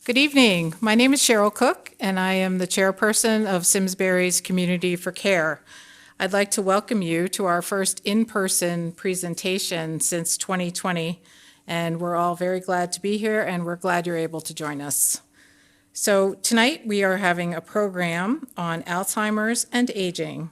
Good evening. My name is Cheryl Cook, and I am the chairperson of Simsbury's Community for Care. I'd like to welcome you to our first in-person presentation since 2020, and we're all very glad to be here, and we're glad you're able to join us. So tonight we are having a program on Alzheimer's and aging.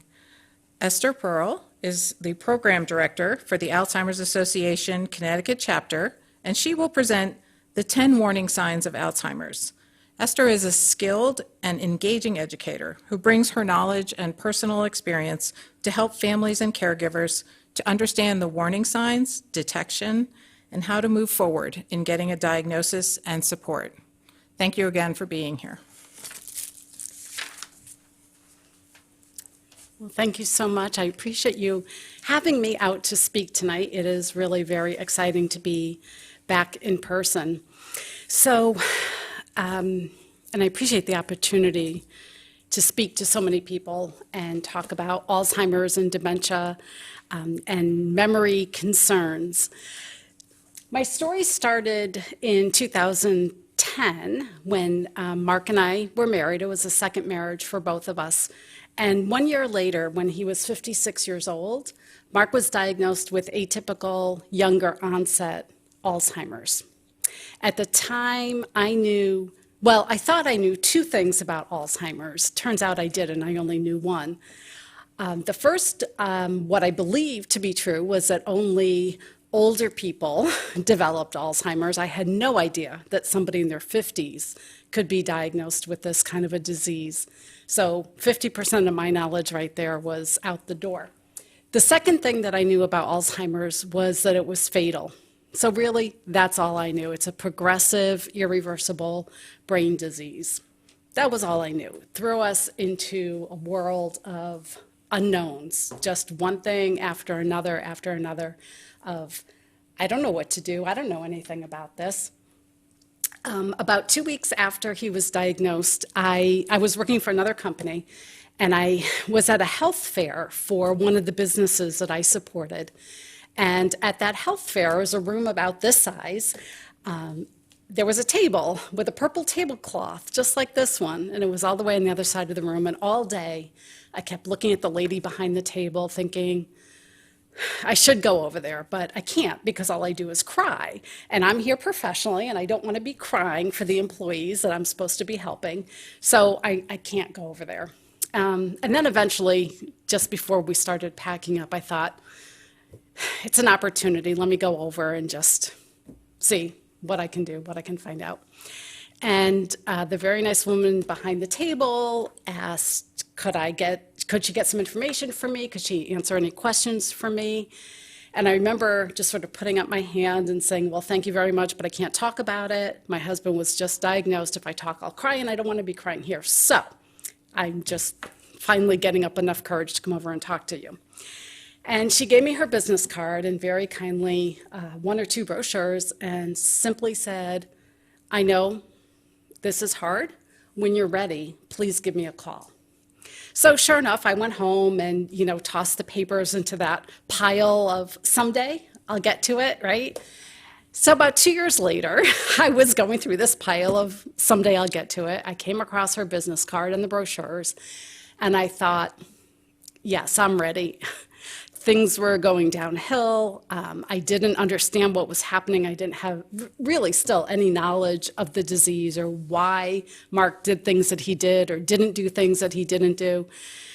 Esther Pearl is the program director for the Alzheimer's Association Connecticut chapter, and she will present the 10 warning signs of Alzheimer's. Esther is a skilled and engaging educator who brings her knowledge and personal experience to help families and caregivers to understand the warning signs, detection, and how to move forward in getting a diagnosis and support. Thank you again for being here. Well, thank you so much. I appreciate you having me out to speak tonight. It is really very exciting to be back in person. So, and I appreciate the opportunity to speak to so many people and talk about Alzheimer's and dementia and memory concerns. My story started in 2010 when Mark and I were married. It was a second marriage for both of us. And 1 year later, when he was 56 years old, Mark was diagnosed with atypical younger onset Alzheimer's. At the time, I thought I knew two things about Alzheimer's. Turns out I didn't. I only knew one. The first, what I believed to be true, was that only older people developed Alzheimer's. I had no idea that somebody in their 50s could be diagnosed with this kind of a disease. So 50% of my knowledge right there was out the door. The second thing that I knew about Alzheimer's was that it was fatal. So really, that's all I knew. It's a progressive, irreversible brain disease. That was all I knew. It threw us into a world of unknowns, just one thing after another of, I don't know what to do. I don't know anything about this. About 2 weeks after he was diagnosed, I was working for another company, and I was at a health fair for one of the businesses that I supported. And at that health fair, it was a room about this size. There was a table with a purple tablecloth, just like this one, and it was all the way on the other side of the room. And all day, I kept looking at the lady behind the table, thinking, I should go over there, but I can't because all I do is cry. And I'm here professionally, and I don't want to be crying for the employees that I'm supposed to be helping, so I can't go over there. And then eventually, just before we started packing up, I thought, it's an opportunity. Let me go over and just see what I can do, what I can find out. And the very nice woman behind the table asked, could she get some information for me? Could she answer any questions for me? And I remember just sort of putting up my hand and saying, well, thank you very much, but I can't talk about it. My husband was just diagnosed. If I talk, I'll cry, and I don't want to be crying here. So I'm just finally getting up enough courage to come over and talk to you. And she gave me her business card and very kindly one or two brochures and simply said, I know this is hard. When you're ready, please give me a call. So sure enough, I went home and, tossed the papers into that pile of someday I'll get to it, right? So about 2 years later, I was going through this pile of someday I'll get to it. I came across her business card and the brochures, and I thought, yes, I'm ready. Things were going downhill. I didn't understand what was happening. I didn't have really still any knowledge of the disease or why Mark did things that he did or didn't do things that he didn't do.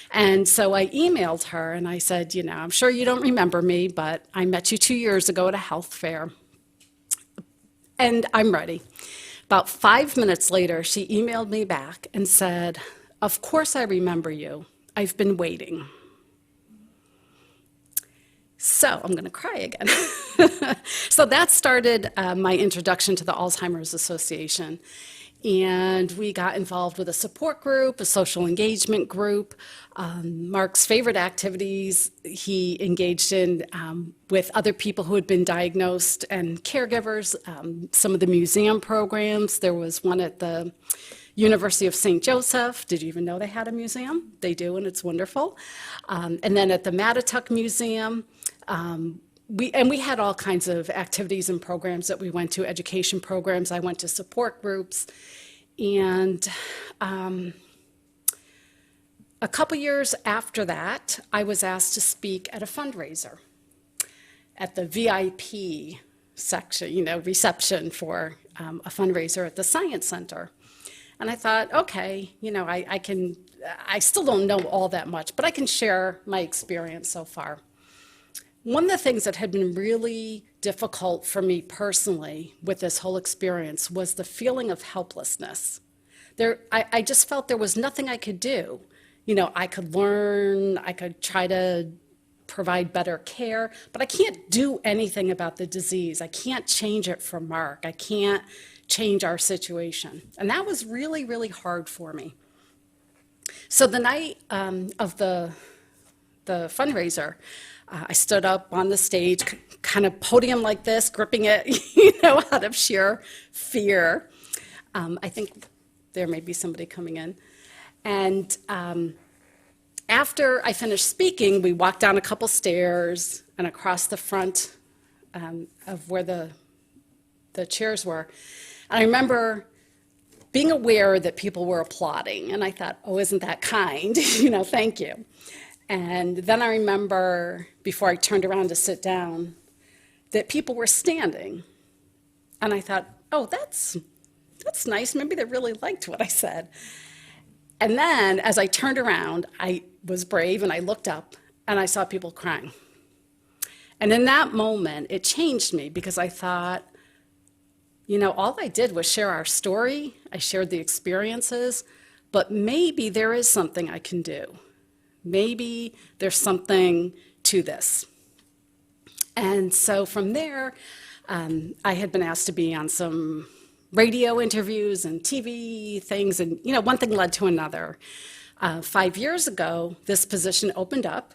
And so I emailed her and I said, I'm sure you don't remember me, but I met you 2 years ago at a health fair, and I'm ready. About 5 minutes later, she emailed me back and said, of course I remember you. I've been waiting. So I'm going to cry again. So that started my introduction to the Alzheimer's Association. And we got involved with a support group, a social engagement group. Mark's favorite activities he engaged in with other people who had been diagnosed and caregivers, some of the museum programs. There was one at the University of St. Joseph. Did you even know they had a museum? They do, and it's wonderful. And then at the Mattituck Museum, we had all kinds of activities and programs that we went to, education programs. I went to support groups. And a couple years after that, I was asked to speak at a fundraiser at the VIP section, reception for a fundraiser at the Science Center. And I thought, okay, I still don't know all that much, but I can share my experience so far. One of the things that had been really difficult for me personally with this whole experience was the feeling of helplessness. I just felt there was nothing I could do. I could learn, I could try to provide better care, but I can't do anything about the disease. I can't change it for Mark. I can't change our situation. And that was really, really hard for me. So the night of the fundraiser, I stood up on the stage, kind of podium like this, gripping it, out of sheer fear. I think there may be somebody coming in. And after I finished speaking, we walked down a couple stairs and across the front of where the chairs were. And I remember being aware that people were applauding. And I thought, oh, isn't that kind? Thank you. And then I remember, before I turned around to sit down, that people were standing. And I thought, oh, that's nice. Maybe they really liked what I said. And then, as I turned around, I was brave, and I looked up, and I saw people crying. And in that moment, it changed me, because I thought, all I did was share our story. I shared the experiences, but maybe there is something I can do. Maybe there's something to this. And so from there, I had been asked to be on some radio interviews and TV things, and one thing led to another. 5 years ago, this position opened up,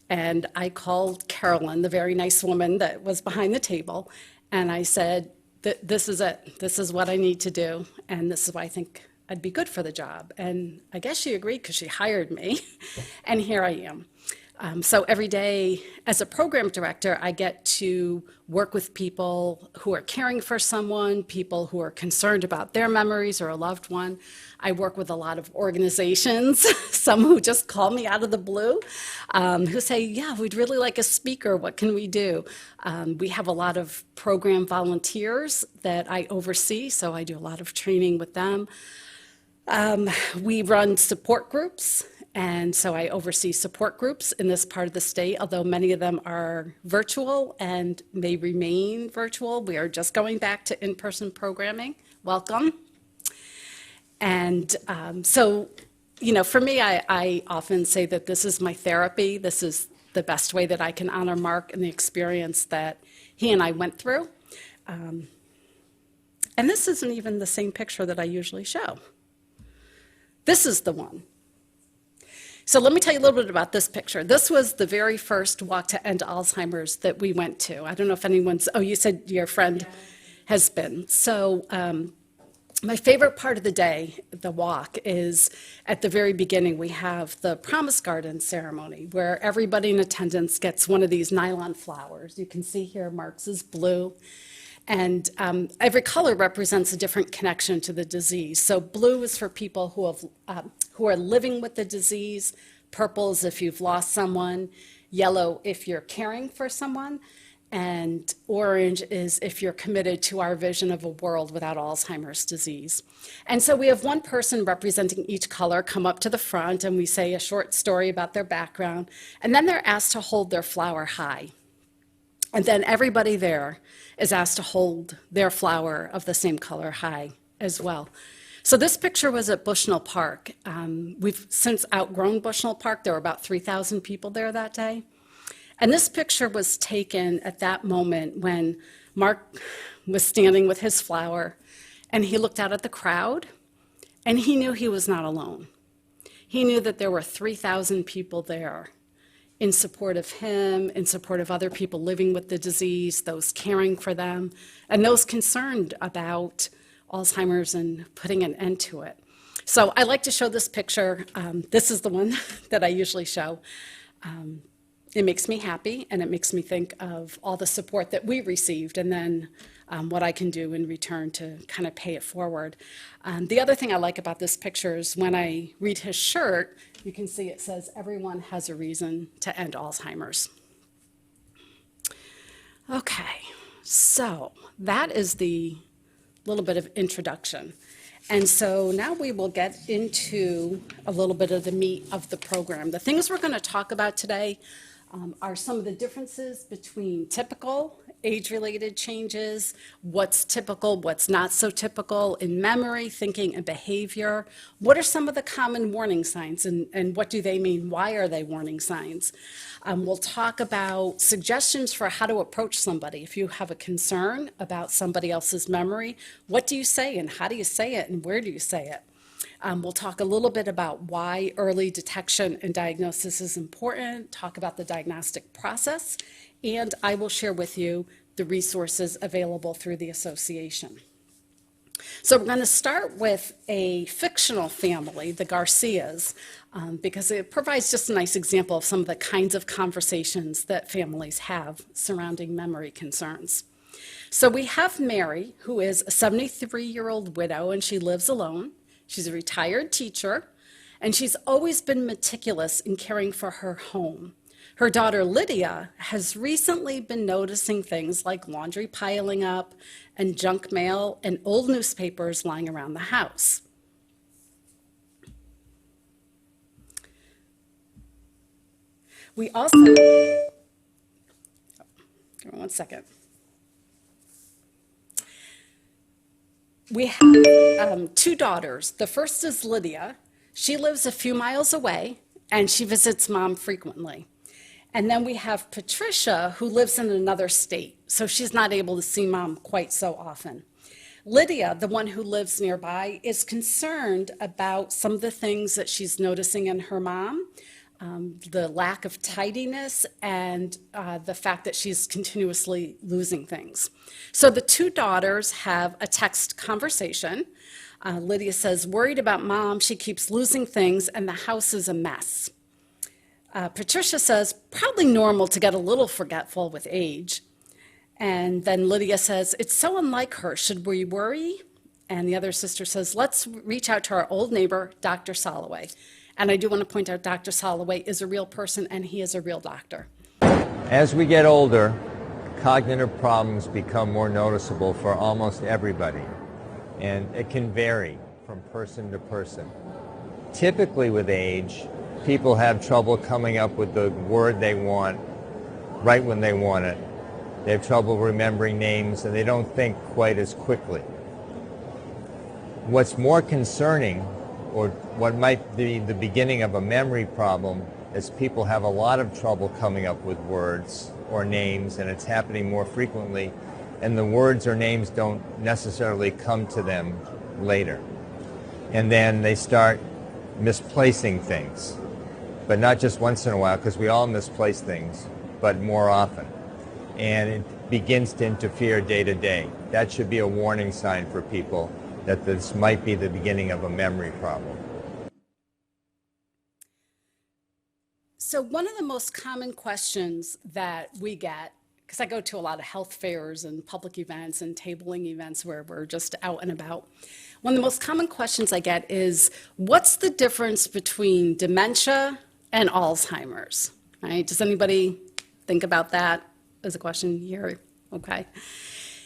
and I called Carolyn, the very nice woman that was behind the table, and I said, this is it. This is what I need to do, and this is why I think I'd be good for the job. And I guess she agreed, because she hired me, and here I am. So every day as a program director, I get to work with people who are caring for someone, people who are concerned about their memories or a loved one. I work with a lot of organizations, some who just call me out of the blue, who say, yeah, we'd really like a speaker. What can we do? We have a lot of program volunteers that I oversee, so I do a lot of training with them. We run support groups. And so I oversee support groups in this part of the state, although many of them are virtual and may remain virtual. We are just going back to in-person programming. Welcome. And so, for me, I often say that this is my therapy. This is the best way that I can honor Mark and the experience that he and I went through. And this isn't even the same picture that I usually show. This is the one. So let me tell you a little bit about this picture. This was the very first Walk to End Alzheimer's that we went to. I don't know if anyone's, you said your friend has been. So my favorite part of the day, the walk, is at the very beginning we have the Promise Garden ceremony, where everybody in attendance gets one of these nylon flowers. You can see here Mark's is blue. And every color represents a different connection to the disease. So blue is for people who are living with the disease. Purple is if you've lost someone. Yellow if you're caring for someone. And orange is if you're committed to our vision of a world without Alzheimer's disease. And so we have one person representing each color come up to the front, and we say a short story about their background. And then they're asked to hold their flower high. And then everybody there is asked to hold their flower of the same color high as well. So this picture was at Bushnell Park. We've since outgrown Bushnell Park. There were about 3,000 people there that day. And this picture was taken at that moment when Mark was standing with his flower, and he looked out at the crowd, and he knew he was not alone. He knew that there were 3,000 people there in support of him, in support of other people living with the disease, those caring for them, and those concerned about Alzheimer's and putting an end to it. So I like to show this picture. This is the one that I usually show. it makes me happy, and it makes me think of all the support that we received, and then what I can do in return to kind of pay it forward. The other thing I like about this picture is when I read his shirt, you can see it says, "Everyone has a reason to end Alzheimer's." Okay, so that is the little bit of introduction. And so now we will get into a little bit of the meat of the program. The things we're going to talk about today are some of the differences between typical age-related changes, what's typical, what's not so typical in memory, thinking, and behavior. What are some of the common warning signs, and what do they mean? Why are they warning signs? We'll talk about suggestions for how to approach somebody. If you have a concern about somebody else's memory, what do you say, and how do you say it, and where do you say it? We'll talk a little bit about why early detection and diagnosis is important, talk about the diagnostic process, and I will share with you the resources available through the association. So we're going to start with a fictional family, the Garcias, because it provides just a nice example of some of the kinds of conversations that families have surrounding memory concerns. So we have Mary, who is a 73-year-old widow, and she lives alone. She's a retired teacher, and she's always been meticulous in caring for her home. Her daughter Lydia has recently been noticing things like laundry piling up and junk mail and old newspapers lying around the house. We also, give me one second. We have two daughters. The first is Lydia. She lives a few miles away, and she visits Mom frequently. And then we have Patricia, who lives in another state, so she's not able to see Mom quite so often. Lydia, the one who lives nearby, is concerned about some of the things that she's noticing in her mom, the lack of tidiness and the fact that she's continuously losing things. So the two daughters have a text conversation. Lydia says, "Worried about Mom, she keeps losing things and the house is a mess." Patricia says, "Probably normal to get a little forgetful with age." And then Lydia says, "It's so unlike her. Should we worry?" And the other sister says, "Let's reach out to our old neighbor, Dr. Soloway." And I do want to point out Dr. Soloway is a real person, and he is a real doctor. As we get older, cognitive problems become more noticeable for almost everybody, and it can vary from person to person. Typically with age, people have trouble coming up with the word they want right when they want it. They have trouble remembering names, and they don't think quite as quickly. What's more concerning, or what might be the beginning of a memory problem, is people have a lot of trouble coming up with words or names, and it's happening more frequently, and the words or names don't necessarily come to them later. And then they start misplacing things, but not just once in a while, because we all misplace things, but more often. And it begins to interfere day to day. That should be a warning sign for people that this might be the beginning of a memory problem. So one of the most common questions that we get, because I go to a lot of health fairs and public events and tabling events where we're just out and about, one of the most common questions I get is, what's the difference between dementia and Alzheimer's? Right? Does anybody think about that as a question here? Okay.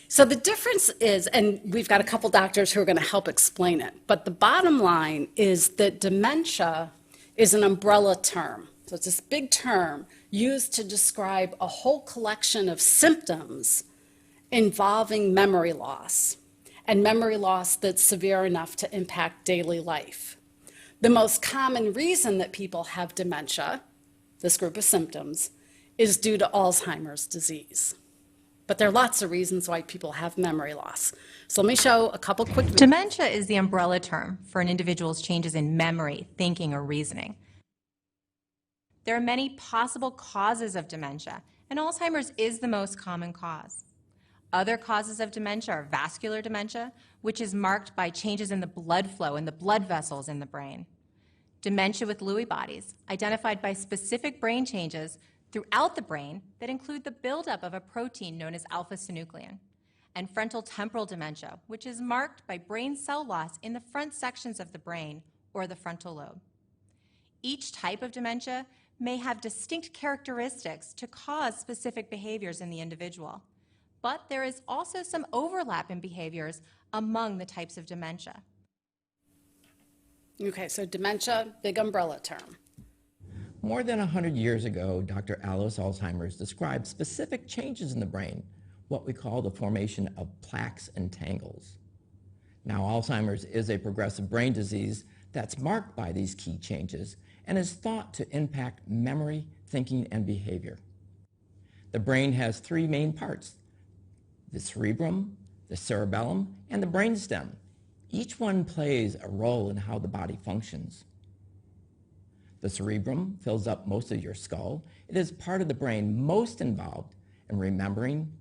So the difference is, and we've got a couple doctors who are going to help explain it, but the bottom line is that dementia is an umbrella term. So it's this big term used to describe a whole collection of symptoms involving memory loss, and memory loss that's severe enough to impact daily life. The most common reason that people have dementia, this group of symptoms, is due to Alzheimer's disease. But there are lots of reasons why people have memory loss. So let me show a couple quick videos. Dementia is the umbrella term for an individual's changes in memory, thinking, or reasoning. There are many possible causes of dementia, and Alzheimer's is the most common cause. Other causes of dementia are vascular dementia, which is marked by changes in the blood flow in the blood vessels in the brain. Dementia with Lewy bodies, identified by specific brain changes throughout the brain that include the buildup of a protein known as alpha-synuclein, and frontotemporal dementia, which is marked by brain cell loss in the front sections of the brain or the frontal lobe. Each type of dementia may have distinct characteristics to cause specific behaviors in the individual, but there is also some overlap in behaviors among the types of dementia. Okay, so dementia, big umbrella term. More than 100 years ago, Dr. Alice Alzheimer's described specific changes in the brain, what we call the formation of plaques and tangles. Now, Alzheimer's is a progressive brain disease that's marked by these key changes and is thought to impact memory, thinking, and behavior. The brain has three main parts: the cerebrum, the cerebellum, and the brainstem. Each one plays a role in how the body functions. The cerebrum fills up most of your skull. It is part of the brain most involved in remembering,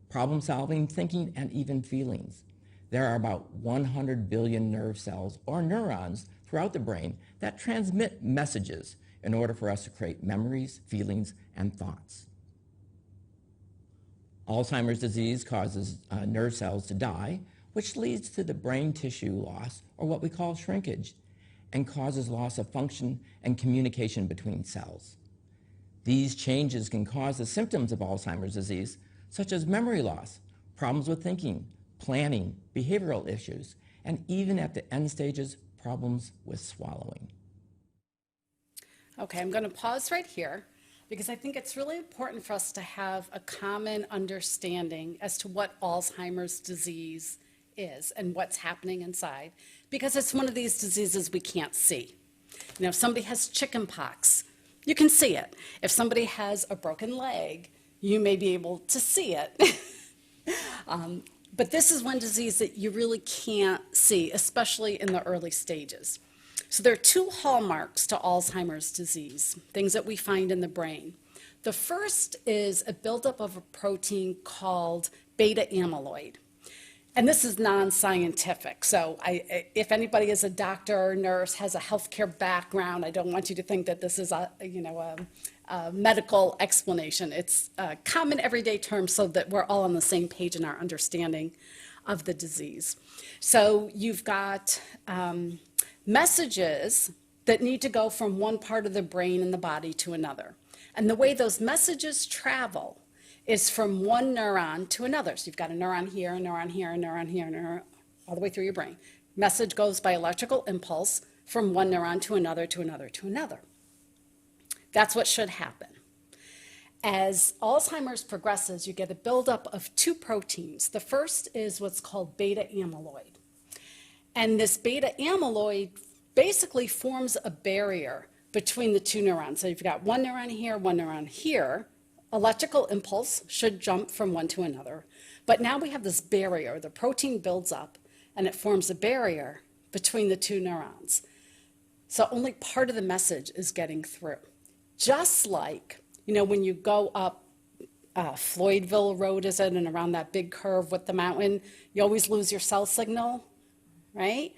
problem solving, thinking, and even feelings. There are about 100 billion nerve cells or neurons throughout the brain that transmit messages in order for us to create memories, feelings, and thoughts. Alzheimer's disease causes nerve cells to die, which leads to the brain tissue loss, or what we call shrinkage, and causes loss of function and communication between cells. These changes can cause the symptoms of Alzheimer's disease, such as memory loss, problems with thinking, planning, behavioral issues, and even at the end stages, problems with swallowing. Okay, I'm going to pause right here because I think it's really important for us to have a common understanding as to what Alzheimer's disease is and what's happening inside, because it's one of these diseases we can't see. You know, if somebody has chicken pox, you can see it. If somebody has a broken leg, you may be able to see it. But this is one disease that you really can't see, especially in the early stages. So there are two hallmarks to Alzheimer's disease, things that we find in the brain. The first is a buildup of a protein called beta amyloid. And this is non-scientific, so if anybody is a doctor or nurse, has a healthcare background, I don't want you to think that this is a medical explanation. It's a common everyday term so that we're all on the same page in our understanding of the disease. So you've got messages that need to go from one part of the brain and the body to another. And the way those messages travel is from one neuron to another. So you've got a neuron here, a neuron here, a neuron here, a neuron, all the way through your brain. Message goes by electrical impulse from one neuron to another, to another, to another. That's what should happen. As Alzheimer's progresses, you get a buildup of two proteins. The first is what's called beta amyloid. And this beta amyloid basically forms a barrier between the two neurons. So you've got one neuron here, one neuron here. Electrical impulse should jump from one to another. But now we have this barrier. The protein builds up, and it forms a barrier between the two neurons. So only part of the message is getting through. Just like, you know, when you go up Floydville Road, is it, and around that big curve with the mountain, you always lose your cell signal, right?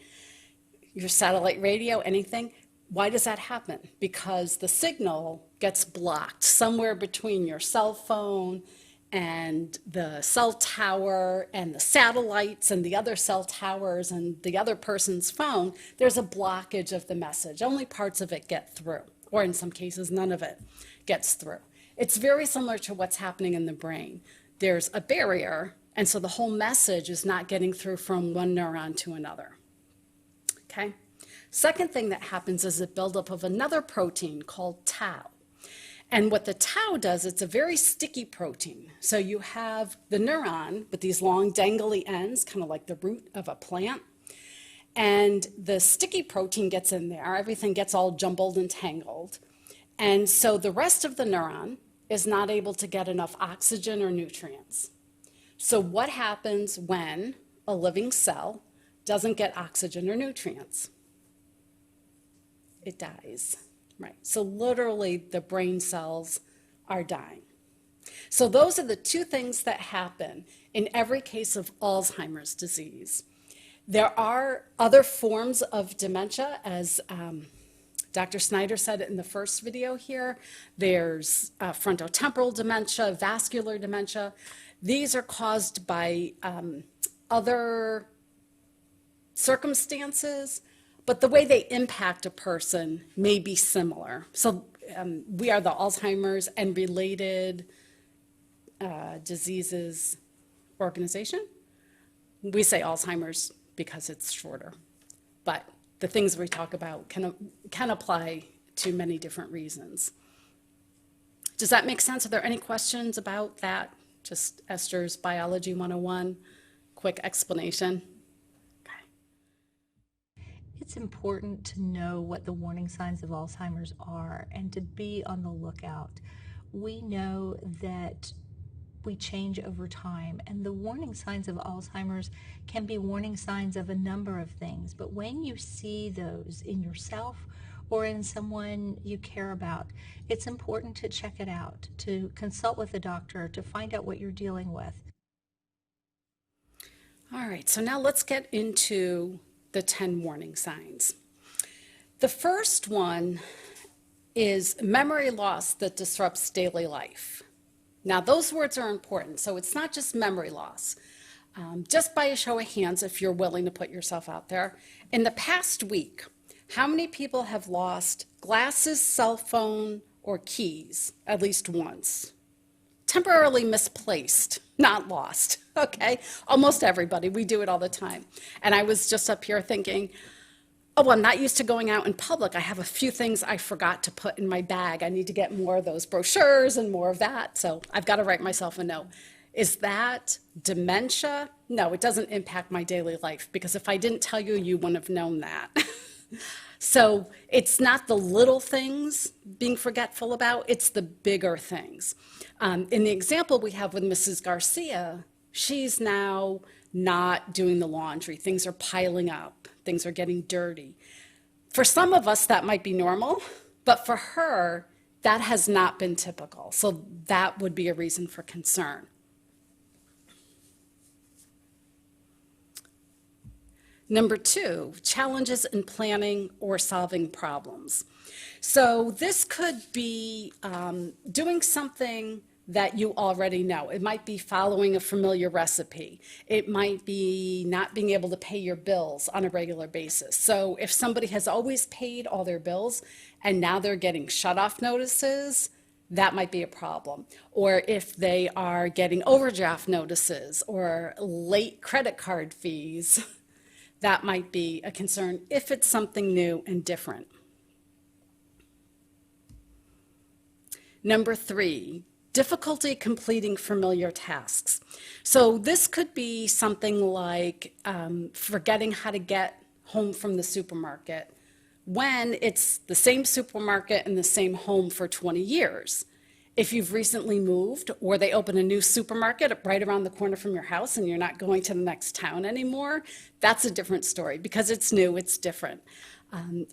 Your satellite radio, anything. Why does that happen? Because the signal gets blocked somewhere between your cell phone and the cell tower and the satellites and the other cell towers and the other person's phone. There's a blockage of the message. Only parts of it get through, or in some cases, none of it gets through. It's very similar to what's happening in the brain. There's a barrier, and so the whole message is not getting through from one neuron to another. Okay? Second thing that happens is a buildup of another protein called tau. And what the tau does, it's a very sticky protein. So you have the neuron with these long dangly ends, kind of like the root of a plant. And the sticky protein gets in there. Everything gets all jumbled and tangled. And so the rest of the neuron is not able to get enough oxygen or nutrients. So what happens when a living cell doesn't get oxygen or nutrients? It dies, right? So literally the brain cells are dying. So those are the two things that happen in every case of Alzheimer's disease. There are other forms of dementia, as Dr. Snyder said it in the first video here. There's frontotemporal dementia, vascular dementia. These are caused by other circumstances, but the way they impact a person may be similar. So we are the Alzheimer's and related diseases organization. We say Alzheimer's because it's shorter, but the things we talk about can apply to many different reasons. Does that make sense? Are there any questions about that? Just Esther's Biology 101, quick explanation. It's important to know what the warning signs of Alzheimer's are and to be on the lookout. We know that we change over time, and the warning signs of Alzheimer's can be warning signs of a number of things, but when you see those in yourself or in someone you care about, it's important to check it out, to consult with a doctor, to find out what you're dealing with. All right, so now let's get into the 10 warning signs. The first one is memory loss that disrupts daily life. Now, those words are important, so it's not just memory loss. Just by a show of hands, if you're willing to put yourself out there, in the past week, how many people have lost glasses, cell phone, or keys at least once? Temporarily misplaced, not lost, okay? Almost everybody, we do it all the time. And I was just up here thinking, oh, I'm not used to going out in public. I have a few things I forgot to put in my bag. I need to get more of those brochures and more of that. So I've got to write myself a note. Is that dementia? No, it doesn't impact my daily life, because if I didn't tell you, you wouldn't have known that. So it's not the little things being forgetful about, it's the bigger things. In the example we have with Mrs. Garcia, she's now not doing the laundry. Things are piling up. Things are getting dirty. For some of us, that might be normal, but for her, that has not been typical. So that would be a reason for concern. Number 2, challenges in planning or solving problems. So this could be doing something that you already know. It might be following a familiar recipe. It might be not being able to pay your bills on a regular basis. So if somebody has always paid all their bills and now they're getting shut-off notices, that might be a problem. Or if they are getting overdraft notices or late credit card fees, that might be a concern if it's something new and different. Number 3, difficulty completing familiar tasks. So this could be something like forgetting how to get home from the supermarket when it's the same supermarket and the same home for 20 years. If you've recently moved or they open a new supermarket right around the corner from your house and you're not going to the next town anymore, that's a different story because it's new, it's different.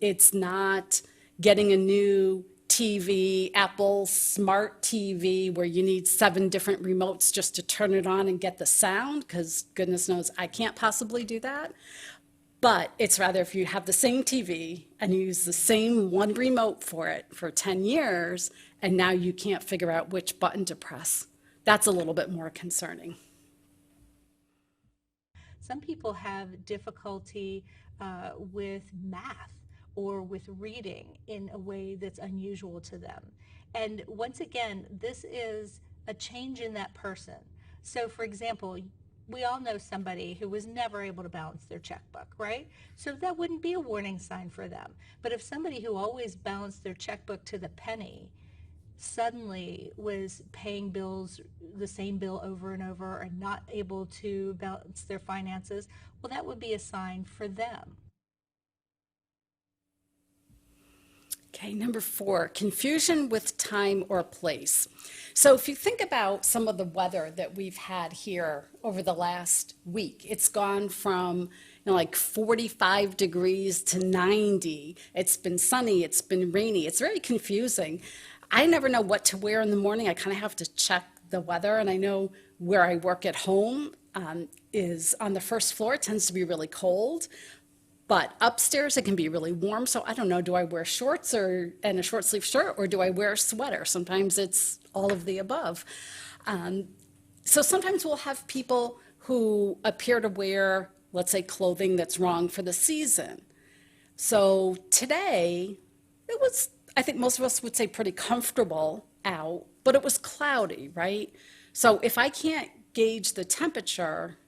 It's not getting a new TV, Apple Smart TV, where you need 7 different remotes just to turn it on and get the sound, because goodness knows I can't possibly do that. But it's rather if you have the same TV and you use the same one remote for it for 10 years, and now you can't figure out which button to press. That's a little bit more concerning. Some people have difficulty with math or with reading in a way that's unusual to them. And once again, this is a change in that person. So for example, we all know somebody who was never able to balance their checkbook, right? So that wouldn't be a warning sign for them. But if somebody who always balanced their checkbook to the penny suddenly was paying bills, the same bill over and over, and not able to balance their finances, well, that would be a sign for them. Okay, number 4, confusion with time or place. So if you think about some of the weather that we've had here over the last week, it's gone from like 45 degrees to 90. It's been sunny, it's been rainy. It's very confusing. I never know what to wear in the morning. I kind of have to check the weather, and I know where I work at home is on the first floor. It tends to be really cold. But upstairs, it can be really warm. So I don't know, do I wear shorts and a short sleeve shirt, or do I wear a sweater? Sometimes it's all of the above. So sometimes we'll have people who appear to wear, let's say, clothing that's wrong for the season. So today, it was, I think most of us would say, pretty comfortable out, but it was cloudy, right? So if I can't gauge the temperature,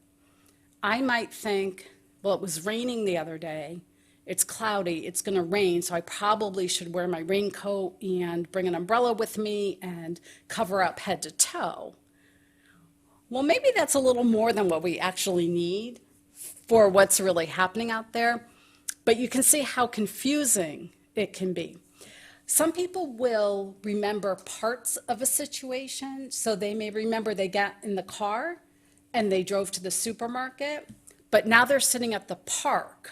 I might think, well, it was raining the other day, it's cloudy, it's going to rain, so I probably should wear my raincoat and bring an umbrella with me and cover up head to toe. Well, maybe that's a little more than what we actually need for what's really happening out there, but you can see how confusing it can be. Some people will remember parts of a situation, so they may remember they got in the car and they drove to the supermarket, but now they're sitting at the park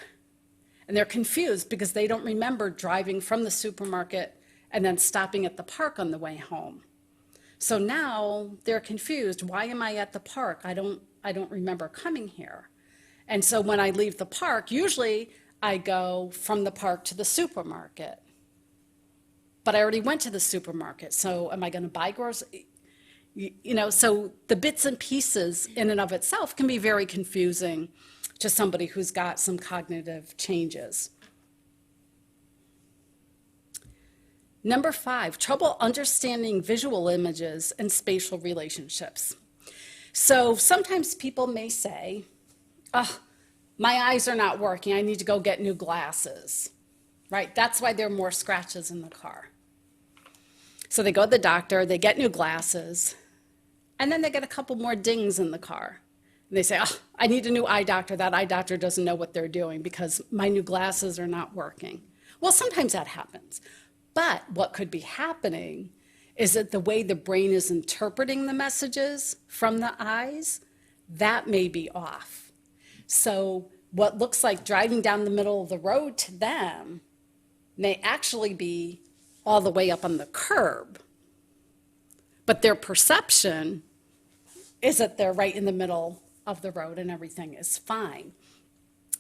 and they're confused because they don't remember driving from the supermarket and then stopping at the park on the way home. So now they're confused. Why am I at the park? I don't remember coming here. And so when I leave the park, usually I go from the park to the supermarket. But I already went to the supermarket, so am I going to buy groceries? You know, so the bits and pieces in and of itself can be very confusing to somebody who's got some cognitive changes. Number 5, trouble understanding visual images and spatial relationships. So sometimes people may say, oh, my eyes are not working, I need to go get new glasses, right? That's why there are more scratches in the car. So they go to the doctor, they get new glasses, and then they get a couple more dings in the car. And they say, oh, I need a new eye doctor. That eye doctor doesn't know what they're doing because my new glasses are not working. Well, sometimes that happens. But what could be happening is that the way the brain is interpreting the messages from the eyes, that may be off. So what looks like driving down the middle of the road to them may actually be all the way up on the curb. But their perception is that they're right in the middle of the road and everything is fine.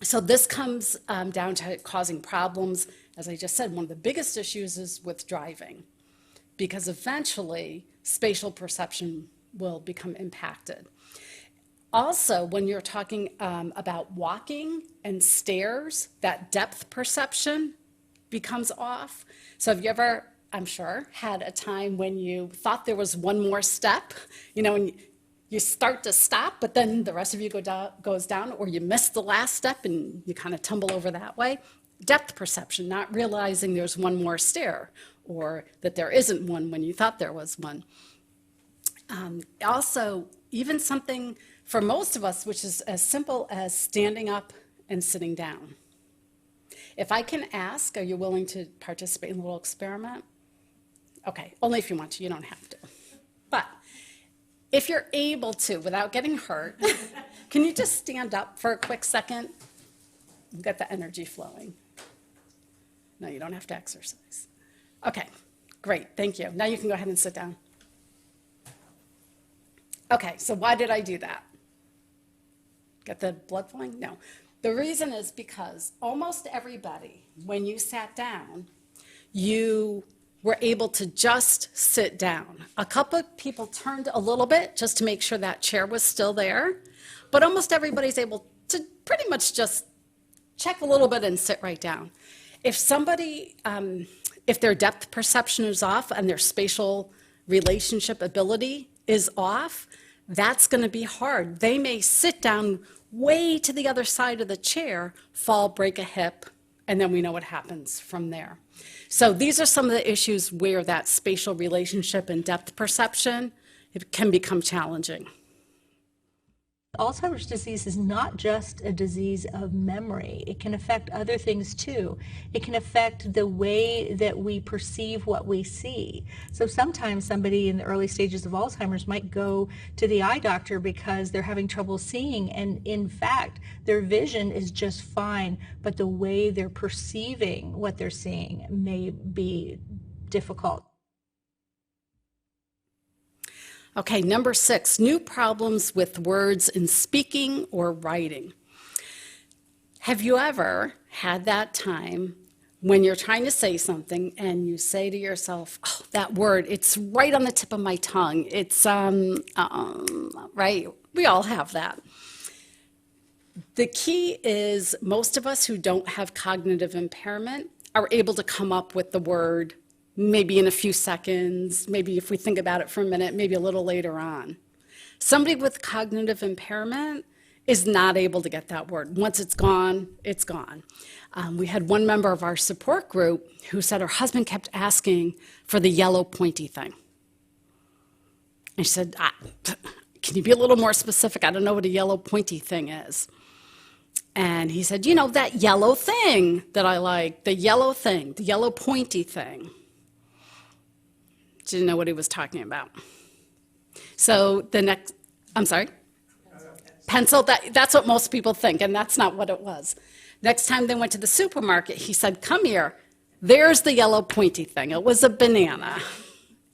So this comes down to causing problems. As I just said, one of the biggest issues is with driving, because eventually spatial perception will become impacted. Also, when you're talking about walking and stairs, that depth perception becomes off. So have you ever, I'm sure, had a time when you thought there was one more step, you know, and you start to stop, but then the rest of you goes down, or you miss the last step and you kind of tumble over that way? Depth perception, not realizing there's one more stair, or that there isn't one when you thought there was one. Also, even something for most of us, which is as simple as standing up and sitting down. If I can ask, are you willing to participate in a little experiment? Okay, only if you want to, you don't have to. But if you're able to, without getting hurt, can you just stand up for a quick second? Get the energy flowing. No, you don't have to exercise. Okay, great, thank you. Now you can go ahead and sit down. Okay, so why did I do that? Get the blood flowing? No. The reason is because almost everybody, when you sat down, you were able to just sit down. A couple of people turned a little bit just to make sure that chair was still there, but almost everybody's able to pretty much just check a little bit and sit right down. If somebody, if their depth perception is off and their spatial relationship ability is off, that's going to be hard. They may sit down way to the other side of the chair, fall, break a hip, and then we know what happens from there. So these are some of the issues where that spatial relationship and depth perception, it can become challenging. Alzheimer's disease is not just a disease of memory. It can affect other things too. It can affect the way that we perceive what we see. So sometimes somebody in the early stages of Alzheimer's might go to the eye doctor because they're having trouble seeing, and in fact, their vision is just fine, but the way they're perceiving what they're seeing may be difficult. Okay, number 6, new problems with words in speaking or writing. Have you ever had that time when you're trying to say something and you say to yourself, oh, that word, it's right on the tip of my tongue. It's, right? We all have that. The key is most of us who don't have cognitive impairment are able to come up with the word maybe in a few seconds, maybe if we think about it for a minute, maybe a little later on. Somebody with cognitive impairment is not able to get that word. Once it's gone, it's gone. We had one member of our support group who said her husband kept asking for the yellow pointy thing. And she said, can you be a little more specific? I don't know what a yellow pointy thing is. And he said, you know, that yellow thing that I like, the yellow thing, the yellow pointy thing. Didn't know what he was talking about. So the next, I'm sorry? Pencil, that's what most people think, and that's not what it was. Next time they went to the supermarket, he said, come here, there's the yellow pointy thing. It was a banana,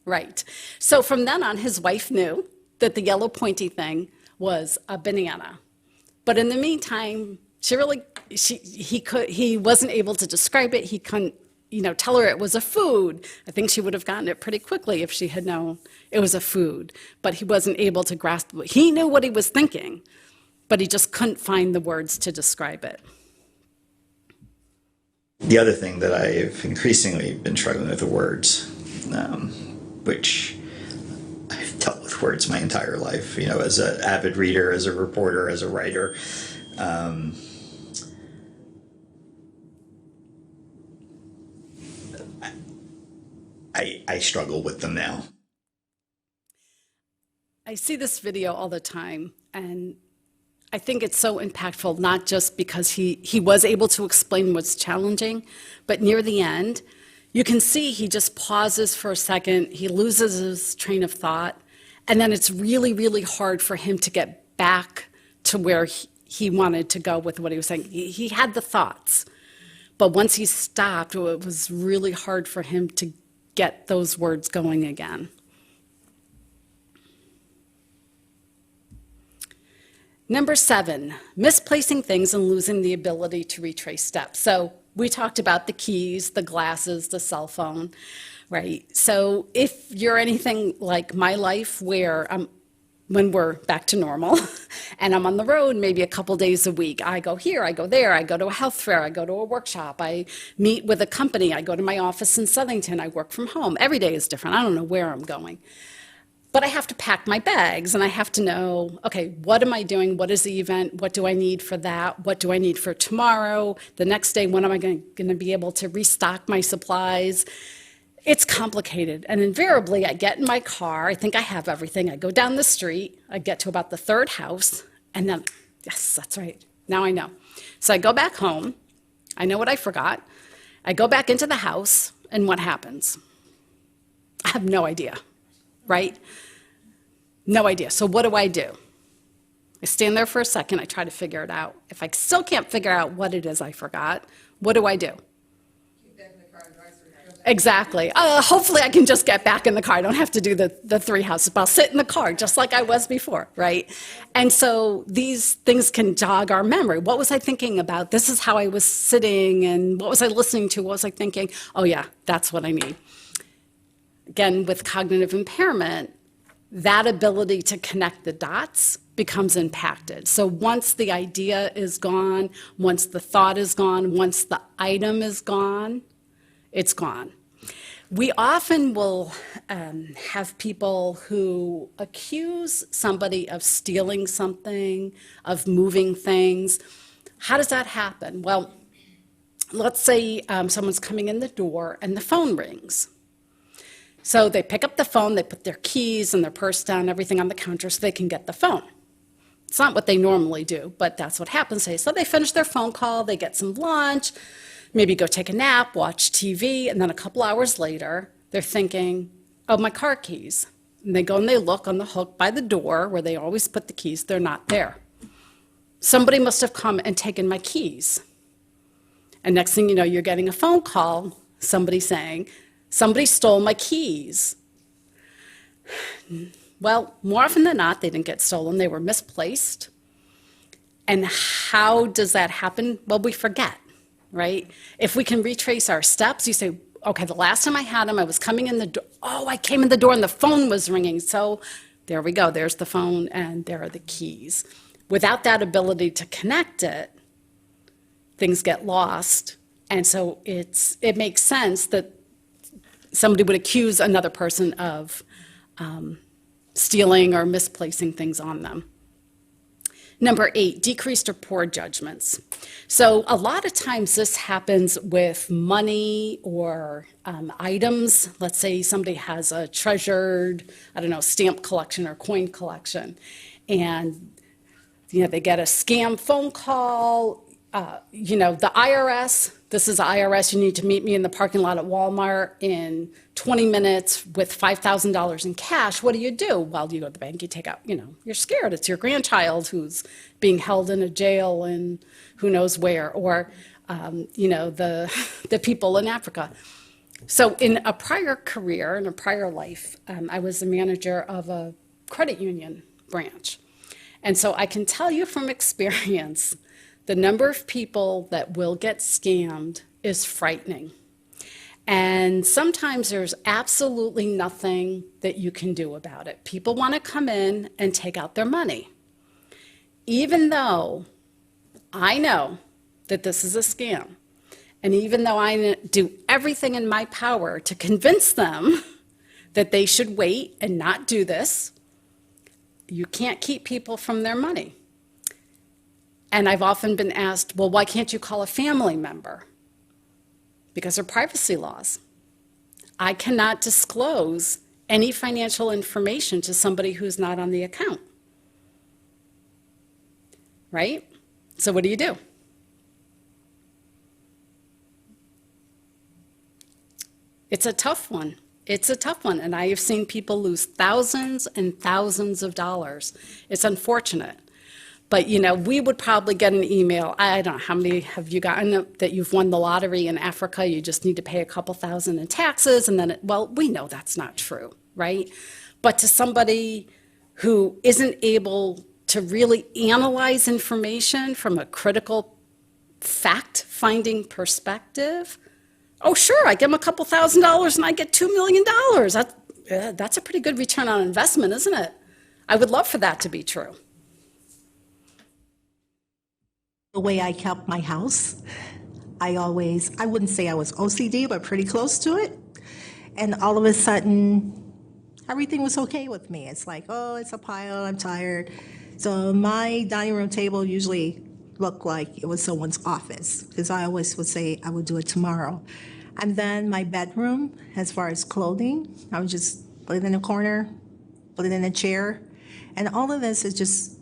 right? So from then on, his wife knew that the yellow pointy thing was a banana. But in the meantime, he wasn't able to describe it. He couldn't, tell her it was a food. I think she would have gotten it pretty quickly if she had known it was a food. But he wasn't able to grasp it. He knew what he was thinking, but he just couldn't find the words to describe it. The other thing that I've increasingly been struggling with are words, which I've dealt with words my entire life, as an avid reader, as a reporter, as a writer. I struggle with them now. I see this video all the time, and I think it's so impactful, not just because he was able to explain what's challenging, but near the end, you can see he just pauses for a second, he loses his train of thought, and then it's really, really hard for him to get back to where he wanted to go with what he was saying. He had the thoughts, but once he stopped, it was really hard for him to get those words going again. Number 7, misplacing things and losing the ability to retrace steps. So we talked about the keys, the glasses, the cell phone, right? So if you're anything like my life where when we're back to normal and I'm on the road maybe a couple days a week, I go here, I go there, I go to a health fair, I go to a workshop, I meet with a company, I go to my office in Southington, I work from home. Every day is different. I don't know where I'm going. But I have to pack my bags and I have to know, okay, what am I doing? What is the event? What do I need for that? What do I need for tomorrow? The next day, when am I going to be able to restock my supplies? It's complicated. And invariably, I get in my car, I think I have everything. I go down the street, I get to about the 3rd house, and then, yes, that's right, now I know. So I go back home, I know what I forgot. I go back into the house, and what happens? I have no idea. Right? No idea. So what do? I stand there for a second. I try to figure it out. If I still can't figure out what it is I forgot, what do? Keep back in the car and drive through. Exactly. Hopefully I can just get back in the car. I don't have to do the 3 houses, but I'll sit in the car just like I was before, right? And so these things can jog our memory. What was I thinking about? This is how I was sitting, and what was I listening to? What was I thinking? Oh yeah, that's what I need. Again, with cognitive impairment, that ability to connect the dots becomes impacted. So once the idea is gone, once the thought is gone, once the item is gone, it's gone. We often will have people who accuse somebody of stealing something, of moving things. How does that happen? Well, let's say someone's coming in the door and the phone rings. So they pick up the phone, they put their keys and their purse down, everything on the counter so they can get the phone. It's not what they normally do, but that's what happens. So they finish their phone call, they get some lunch, maybe go take a nap, watch TV, and then a couple hours later, they're thinking, oh, my car keys. And they go and they look on the hook by the door where they always put the keys, they're not there. Somebody must have come and taken my keys. And next thing you know, you're getting a phone call, somebody saying, somebody stole my keys. Well, more often than not, they didn't get stolen. They were misplaced. And how does that happen? Well, we forget, right? If we can retrace our steps, you say, okay, the last time I had them, I was coming in the door. Oh, I came in the door and the phone was ringing. So there we go. There's the phone and there are the keys. Without that ability to connect it, things get lost. And so it makes sense that somebody would accuse another person of stealing or misplacing things on them. Number 8, decreased or poor judgments. So a lot of times this happens with money or items. Let's say somebody has a treasured, stamp collection or coin collection, and they get a scam phone call. The IRS, this is IRS, you need to meet me in the parking lot at Walmart in 20 minutes with $5,000 in cash. What do? Well, you go to the bank, you take out, you're scared. It's your grandchild who's being held in a jail in who knows where, or, the people in Africa. So in a prior career, in a prior life, I was the manager of a credit union branch. And so I can tell you from experience, the number of people that will get scammed is frightening. And sometimes there's absolutely nothing that you can do about it. People want to come in and take out their money. Even though I know that this is a scam, and even though I do everything in my power to convince them that they should wait and not do this, you can't keep people from their money. And I've often been asked, well, why can't you call a family member? Because of privacy laws. I cannot disclose any financial information to somebody who's not on the account. Right? So what do? It's a tough one. It's a tough one. And I have seen people lose thousands and thousands of dollars. It's unfortunate. But, we would probably get an email. I don't know, how many have you gotten that you've won the lottery in Africa? You just need to pay a couple thousand in taxes. And then, we know that's not true, right? But to somebody who isn't able to really analyze information from a critical fact-finding perspective, oh, sure, I give them a couple $1,000s and I get $2 million. That's a pretty good return on investment, isn't it? I would love for that to be true. The way I kept my house, I wouldn't say I was OCD, but pretty close to it. And all of a sudden, everything was okay with me. It's like, oh, it's a pile, I'm tired. So my dining room table usually looked like it was someone's office, because I always would say I would do it tomorrow. And then my bedroom, as far as clothing, I would just put it in a corner, put it in a chair. And all of this is just,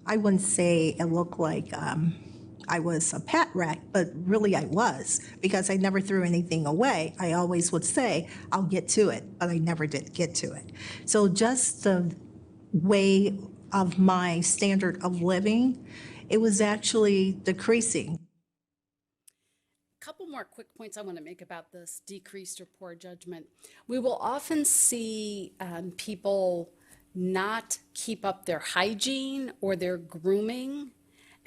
I wouldn't say it looked like I was a pet rat, but really I was, because I never threw anything away. I always would say, I'll get to it, but I never did get to it. So just the way of my standard of living, it was actually decreasing. A couple more quick points I want to make about this decreased or poor judgment. We will often see people not keep up their hygiene or their grooming.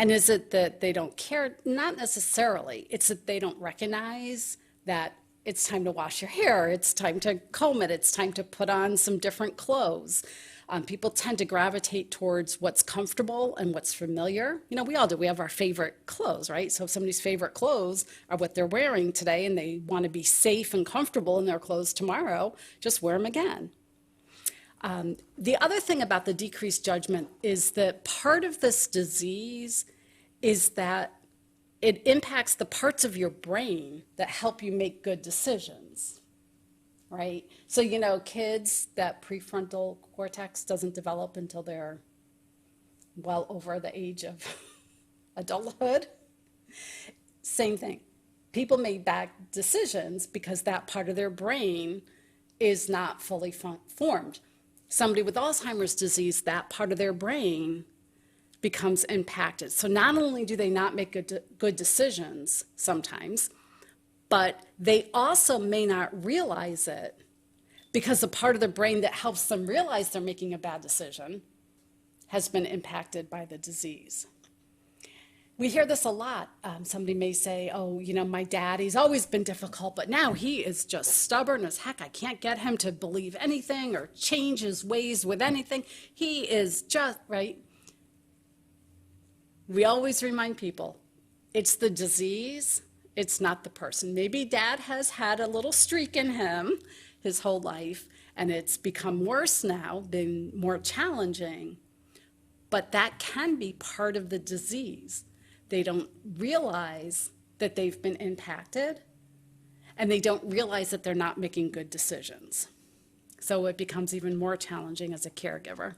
And is it that they don't care? Not necessarily. It's that they don't recognize that it's time to wash your hair, it's time to comb it, it's time to put on some different clothes. People tend to gravitate towards what's comfortable and what's familiar. We all do. We have our favorite clothes, right? So if somebody's favorite clothes are what they're wearing today and they want to be safe and comfortable in their clothes tomorrow, just wear them again. The other thing about the decreased judgment is that part of this disease is that it impacts the parts of your brain that help you make good decisions, right? So, kids, that prefrontal cortex doesn't develop until they're well over the age of adulthood. Same thing. People make bad decisions because that part of their brain is not fully formed. Somebody with Alzheimer's disease, that part of their brain becomes impacted. So not only do they not make good decisions sometimes, but they also may not realize it because the part of the brain that helps them realize they're making a bad decision has been impacted by the disease. We hear this a lot. Somebody may say, oh, my dad, he's always been difficult, but now he is just stubborn as heck. I can't get him to believe anything or change his ways with anything. He is just, right? We always remind people, it's the disease, it's not the person. Maybe dad has had a little streak in him his whole life, and it's become worse now, been more challenging, but that can be part of the disease. They don't realize that they've been impacted, and they don't realize that they're not making good decisions. So it becomes even more challenging as a caregiver.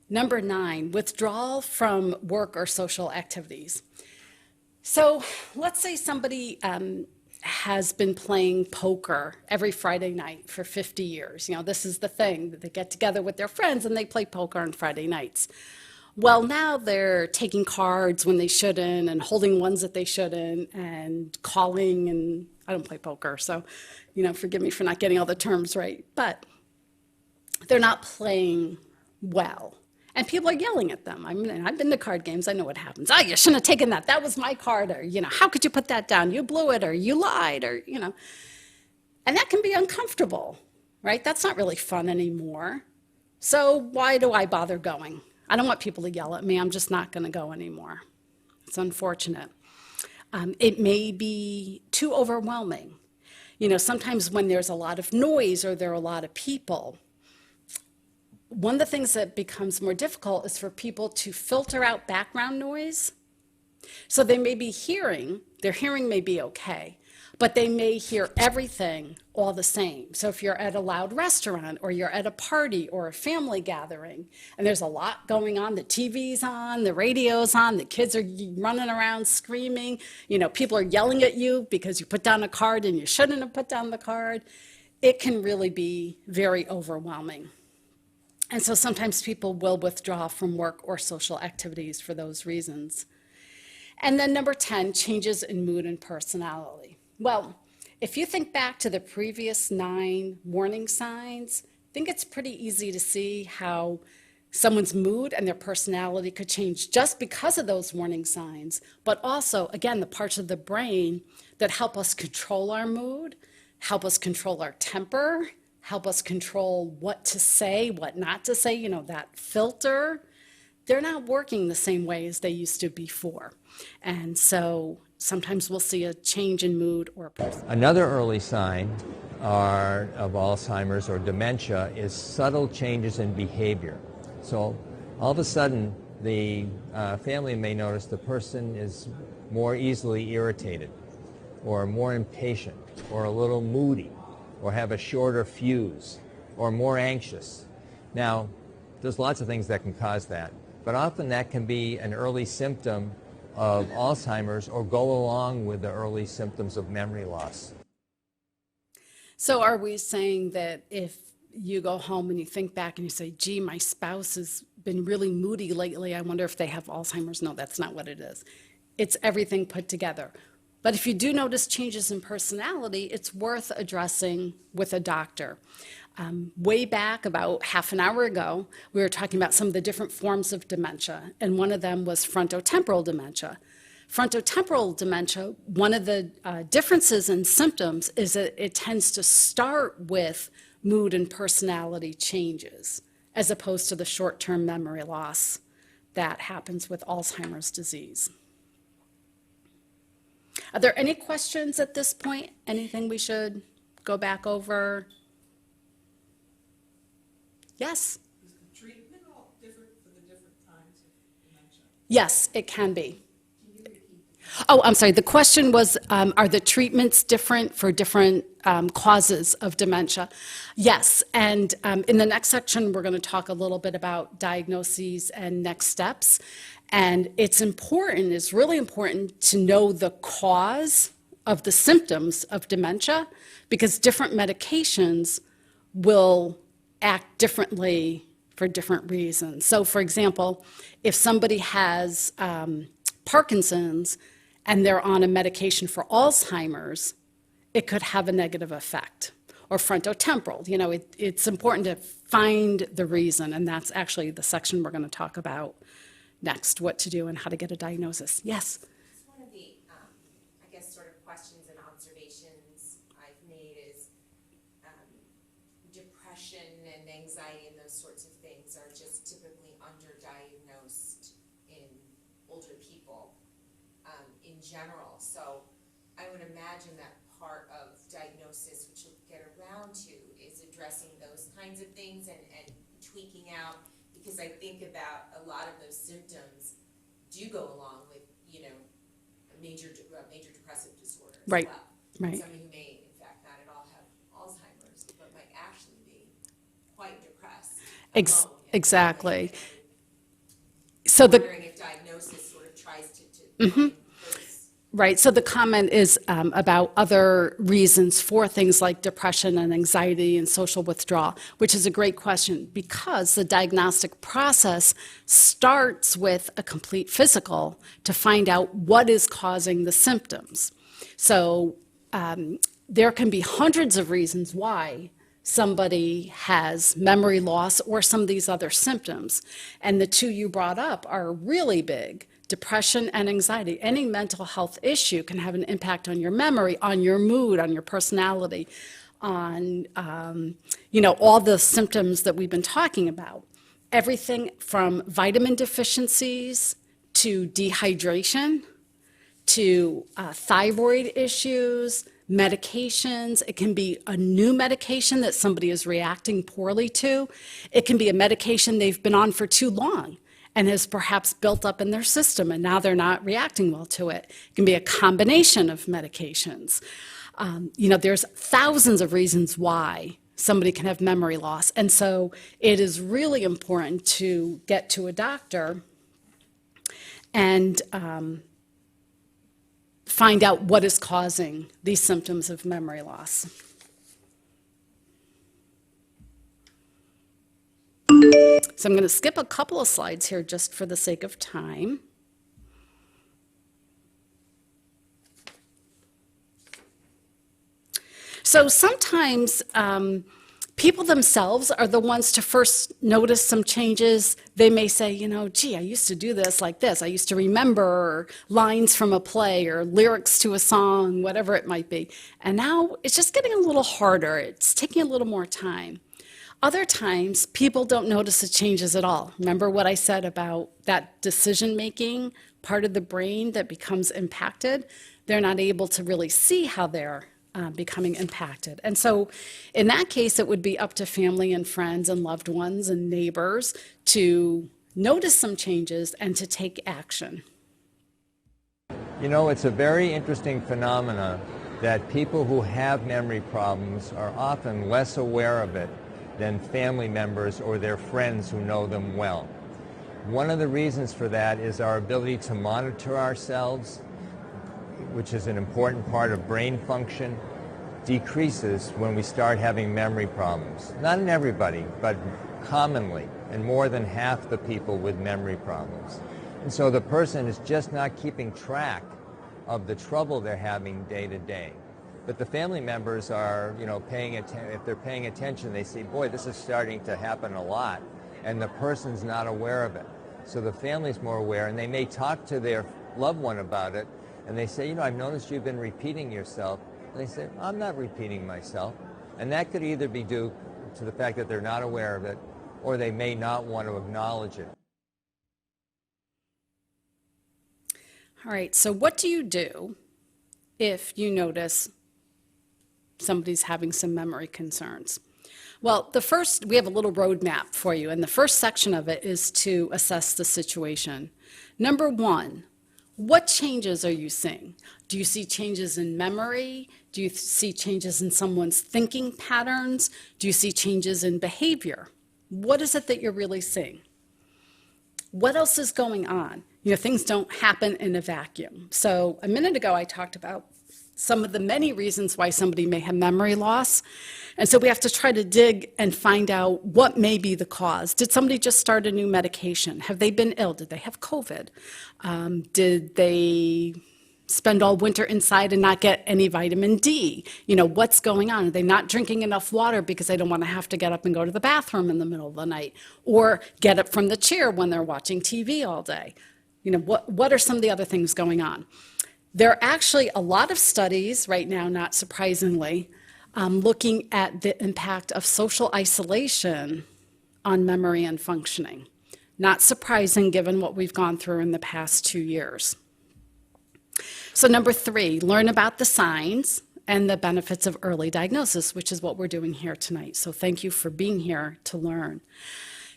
Number 9, withdrawal from work or social activities. So let's say somebody has been playing poker every Friday night for 50 years. This is the thing, that they get together with their friends and they play poker on Friday nights. Well, now they're taking cards when they shouldn't and holding ones that they shouldn't and calling, and I don't play poker, so, forgive me for not getting all the terms right, but they're not playing well. And people are yelling at them. I mean, I've been to card games. I know what happens. Oh, you shouldn't have taken that. That was my card. Or, how could you put that down? You blew it, or you lied, or, And that can be uncomfortable, right? That's not really fun anymore. So why do I bother going? I don't want people to yell at me. I'm just not going to go anymore. It's unfortunate. It may be too overwhelming. Sometimes when there's a lot of noise or there are a lot of people, one of the things that becomes more difficult is for people to filter out background noise. So they may be hearing, their hearing may be okay, but they may hear everything all the same. So if you're at a loud restaurant or you're at a party or a family gathering and there's a lot going on, the TV's on, the radio's on, the kids are running around screaming, people are yelling at you because you put down a card and you shouldn't have put down the card, it can really be very overwhelming. And so sometimes people will withdraw from work or social activities for those reasons. And then number 10, changes in mood and personality. Well, if you think back to the previous 9 warning signs, I think it's pretty easy to see how someone's mood and their personality could change just because of those warning signs, but also, again, the parts of the brain that help us control our mood, help us control our temper, help us control what to say, what not to say, that filter, they're not working the same way as they used to before. And so sometimes we'll see a change in mood or personality. Another early sign of Alzheimer's or dementia is subtle changes in behavior. So all of a sudden, the family may notice the person is more easily irritated or more impatient or a little moody, or have a shorter fuse, or more anxious. Now, there's lots of things that can cause that, but often that can be an early symptom of Alzheimer's or go along with the early symptoms of memory loss. So are we saying that if you go home and you think back and you say, gee, my spouse has been really moody lately, I wonder if they have Alzheimer's? No, that's not what it is. It's everything put together. But if you do notice changes in personality, it's worth addressing with a doctor. Way back, about half an hour ago, we were talking about some of the different forms of dementia, and one of them was frontotemporal dementia. Frontotemporal dementia, one of the differences in symptoms is that it tends to start with mood and personality changes, as opposed to the short-term memory loss that happens with Alzheimer's disease. Are there any questions at this point? Anything we should go back over? Yes? Is the treatment all different for the different times of dementia? Yes, it can be. Oh, I'm sorry. The question was, are the treatments different for different causes of dementia? Yes, and in the next section, we're going to talk a little bit about diagnoses and next steps. And it's really important to know the cause of the symptoms of dementia, because different medications will act differently for different reasons. So, for example, if somebody has Parkinson's and they're on a medication for Alzheimer's, it could have a negative effect. Or frontotemporal, it's important to find the reason, and that's actually the section we're going to talk about next, what to do and how to get a diagnosis. Yes? One of the, I guess, sort of questions and observations I've made is depression and anxiety and those sorts of things are just typically underdiagnosed in older people in general. So I would imagine that part of diagnosis, which we'll get around to, is addressing those kinds of things and tweaking out, because I think about a lot of those symptoms do go along with, you know, a major depressive disorder as Right, well. right. Somebody who may, in fact, not at all have Alzheimer's, but might actually be quite depressed. alone. Exactly. And So the wondering if diagnosis sort of tries to find those. Right, so the comment is about other reasons for things like depression and anxiety and social withdrawal, which is a great question because the diagnostic process starts with a complete physical to find out what is causing the symptoms. So there can be hundreds of reasons why somebody has memory loss or some of these other symptoms. And the two you brought up are really big. Depression and anxiety. Any mental health issue can have an impact on your memory, on your mood, on your personality, on all the symptoms that we've been talking about. Everything from vitamin deficiencies to dehydration to thyroid issues, medications. It can be a new medication that somebody is reacting poorly to. It can be a medication they've been on for too long and has perhaps built up in their system, and now they're not reacting well to it. It can be a combination of medications. There's thousands of reasons why somebody can have memory loss, and so it is really important to get to a doctor and find out what is causing these symptoms of memory loss. So I'm going to skip a couple of slides here just for the sake of time. So sometimes people themselves are the ones to first notice some changes. They may say, gee, I used to do this like this. I used to remember lines from a play or lyrics to a song, whatever it might be. And now it's just getting a little harder. It's taking a little more time. Other times, people don't notice the changes at all. Remember what I said about that decision-making part of the brain that becomes impacted? They're not able to really see how they're becoming impacted. And so in that case, it would be up to family and friends and loved ones and neighbors to notice some changes and to take action. It's a very interesting phenomena that people who have memory problems are often less aware of it than family members or their friends who know them well. One of the reasons for that is our ability to monitor ourselves, which is an important part of brain function, decreases when we start having memory problems. Not in everybody, but commonly, and more than half the people with memory problems. And so the person is just not keeping track of the trouble they're having day to day. But the family members are, paying attention. If they're paying attention, they see, boy, this is starting to happen a lot, and the person's not aware of it. So the family's more aware, and they may talk to their loved one about it, and they say, I've noticed you've been repeating yourself. And they say, I'm not repeating myself. And that could either be due to the fact that they're not aware of it, or they may not want to acknowledge it. All right, so what do you do if you notice somebody's having some memory concerns? Well, we have a little roadmap for you, and the first section of it is to assess the situation. Number one, what changes are you seeing? Do you see changes in memory? Do you see changes in someone's thinking patterns? Do you see changes in behavior? What is it that you're really seeing? What else is going on? Things don't happen in a vacuum. So a minute ago, I talked about some of the many reasons why somebody may have memory loss. And so we have to try to dig and find out what may be the cause. Did somebody just start a new medication? Have they been ill? Did they have COVID? Did they spend all winter inside and not get any vitamin D. What's going on? Are they not drinking enough water because they don't want to have to get up and go to the bathroom in the middle of the night, or get up from the chair when they're watching TV all day? What are some of the other things going on? There are actually a lot of studies right now, not surprisingly, looking at the impact of social isolation on memory and functioning. Not surprising given what we've gone through in the past 2 years. So number 3, learn about the signs and the benefits of early diagnosis, which is what we're doing here tonight. So thank you for being here to learn.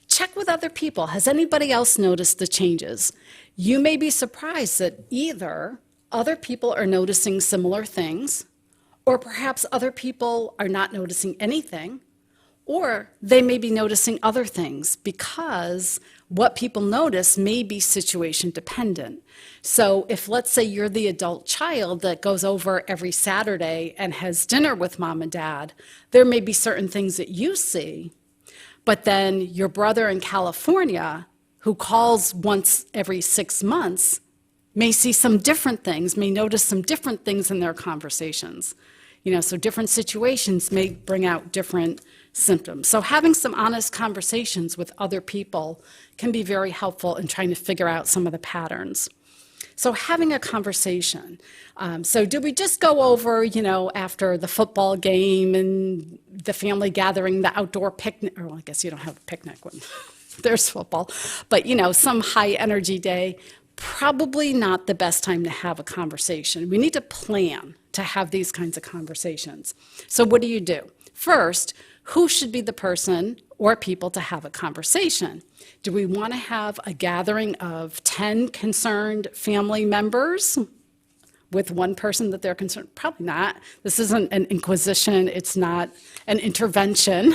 Check with other people. Has anybody else noticed the changes? You may be surprised that either other people are noticing similar things, or perhaps other people are not noticing anything, or they may be noticing other things, because what people notice may be situation dependent. So if, let's say, you're the adult child that goes over every Saturday and has dinner with mom and dad, there may be certain things that you see, but then your brother in California, who calls once every 6 months, may see some different things, may notice some different things in their conversations. So different situations may bring out different symptoms. So having some honest conversations with other people can be very helpful in trying to figure out some of the patterns. So having a conversation. So did we just go over, after the football game and the family gathering, the outdoor picnic, or well, I guess you don't have a picnic when there's football, but some high energy day, probably not the best time to have a conversation. We need to plan to have these kinds of conversations. So what do? First, who should be the person or people to have a conversation? Do we want to have a gathering of 10 concerned family members with one person that they're concerned? Probably not. This isn't an inquisition. It's not an intervention.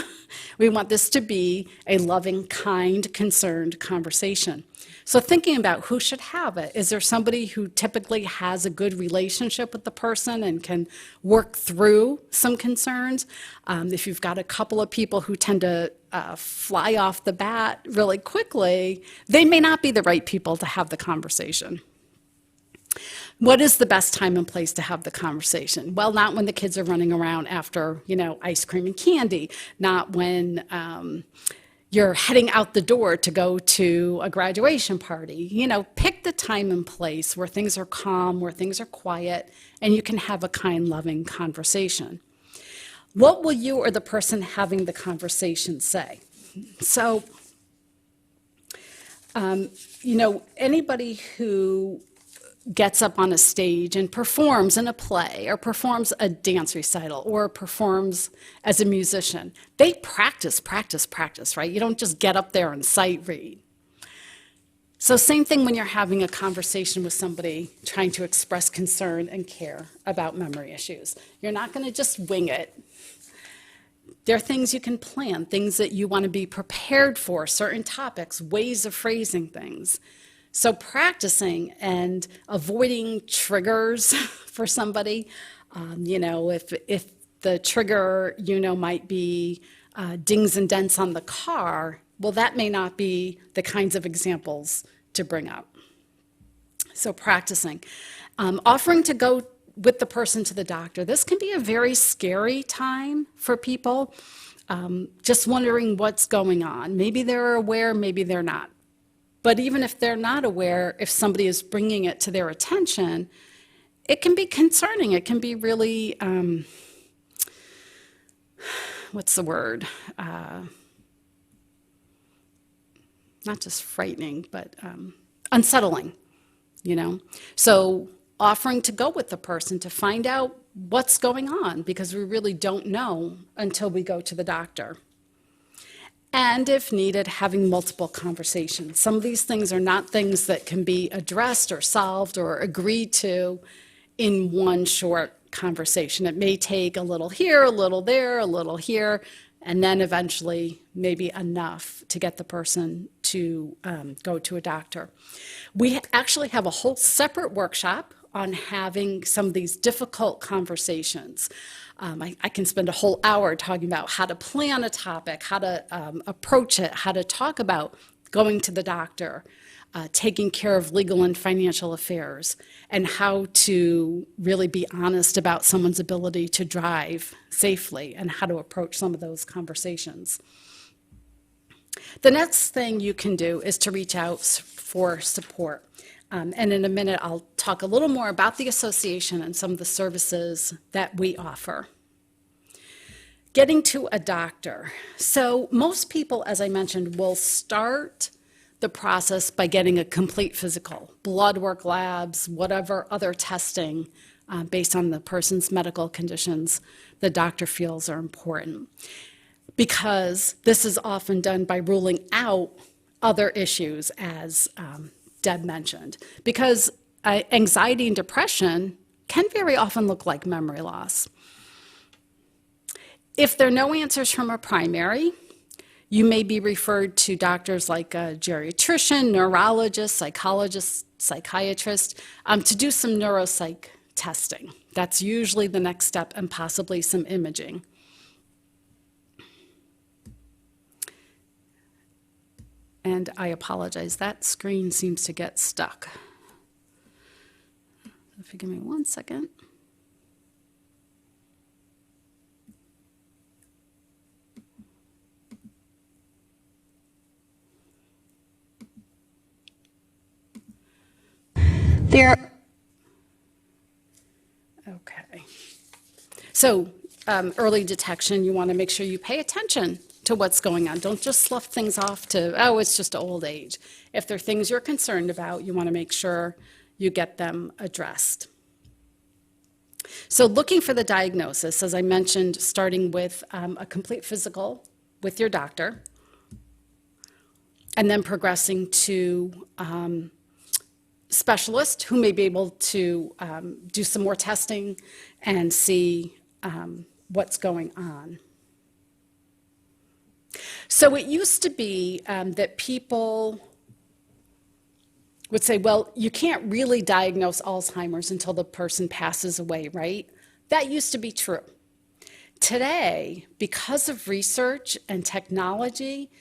We want this to be a loving, kind, concerned conversation. So thinking about who should have it. Is there somebody who typically has a good relationship with the person and can work through some concerns? If you've got a couple of people who tend to fly off the bat really quickly, they may not be the right people to have the conversation. What is the best time and place to have the conversation? Well, not when the kids are running around after, ice cream and candy, not when you're heading out the door to go to a graduation party. Pick the time and place where things are calm, where things are quiet, and you can have a kind, loving conversation. What will you or the person having the conversation say? So, anybody who gets up on a stage and performs in a play or performs a dance recital or performs as a musician, they practice, right? You don't just get up there and sight read. So same thing when you're having a conversation with somebody trying to express concern and care about memory issues. You're not going to just wing it. There are things you can plan, things that you want to be prepared for, certain topics, ways of phrasing things. So practicing and avoiding triggers for somebody, if the trigger, might be dings and dents on the car, well, that may not be the kinds of examples to bring up. So practicing. Offering to go with the person to the doctor. This can be a very scary time for people, just wondering what's going on. Maybe they're aware, maybe they're not. But even if they're not aware, if somebody is bringing it to their attention, it can be concerning. It can be really, what's the word? Not just frightening, but unsettling, So offering to go with the person to find out what's going on, because we really don't know until we go to the doctor. And if needed, having multiple conversations. Some of these things are not things that can be addressed or solved or agreed to in one short conversation. It may take a little here, a little there, a little here, and then eventually maybe enough to get the person to go to a doctor. We actually have a whole separate workshop on having some of these difficult conversations. I can spend a whole hour talking about how to plan a topic, how to approach it, how to talk about going to the doctor. taking care of legal and financial affairs, and how to really be honest about someone's ability to drive safely and how to approach some of those conversations. The next thing you can do is to reach out for support. And in a minute, I'll talk a little more about the association and some of the services that we offer. Getting to a doctor. So most people, as I mentioned, will start the process by getting a complete physical, blood work, labs, whatever other testing based on the person's medical conditions the doctor feels are important. Because this is often done by ruling out other issues, as Deb mentioned. Because anxiety and depression can very often look like memory loss. If there are no answers from a primary, you may be referred to doctors like a geriatrician, neurologist, psychologist, psychiatrist to do some neuropsych testing. That's usually the next step, and possibly some imaging. And I apologize, that screen seems to get stuck. If you give me 1 second. Okay. So early detection, you want to make sure you pay attention to what's going on. Don't just slough things off to, oh, it's just old age. If there are things you're concerned about, you want to make sure you get them addressed. So looking for the diagnosis, as I mentioned, starting with a complete physical with your doctor, and then progressing to specialist who may be able to do some more testing and see what's going on. So it used to be that people would say, well, you can't really diagnose Alzheimer's until the person passes away, right? That used to be true. Today, because of research and technology,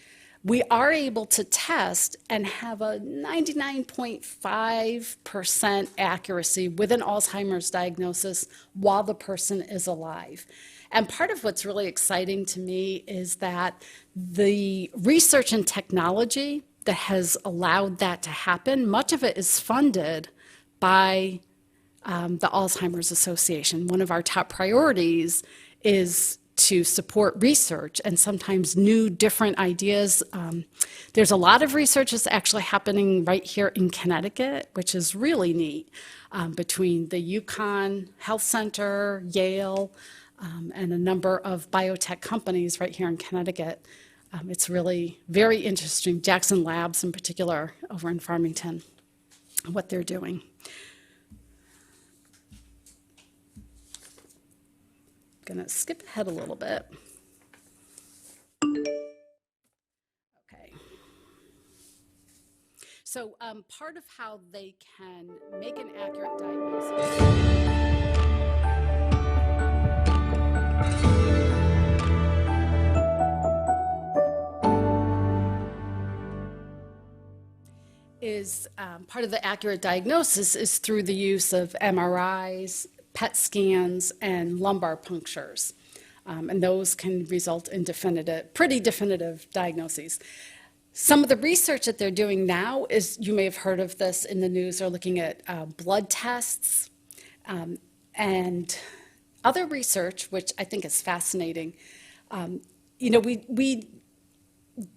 we are able to test and have a 99.5% accuracy with an Alzheimer's diagnosis while the person is alive. And part of what's really exciting to me is that the research and technology that has allowed that to happen, much of it is funded by the Alzheimer's Association. One of our top priorities is to support research and sometimes new, different ideas. There's a lot of research that's actually happening right here in Connecticut, which is really neat, between the UConn Health Center, Yale, and a number of biotech companies right here in Connecticut. It's really very interesting. Jackson Labs in particular over in Farmington, what they're doing. I'm going to skip ahead a little bit. Okay. So part of how they can make an accurate diagnosis is part of the accurate diagnosis is through the use of MRIs, PET scans, and lumbar punctures. And those can result in pretty definitive diagnoses. Some of the research that they're doing now is, you may have heard of this in the news, they're looking at blood tests and other research, which I think is fascinating. We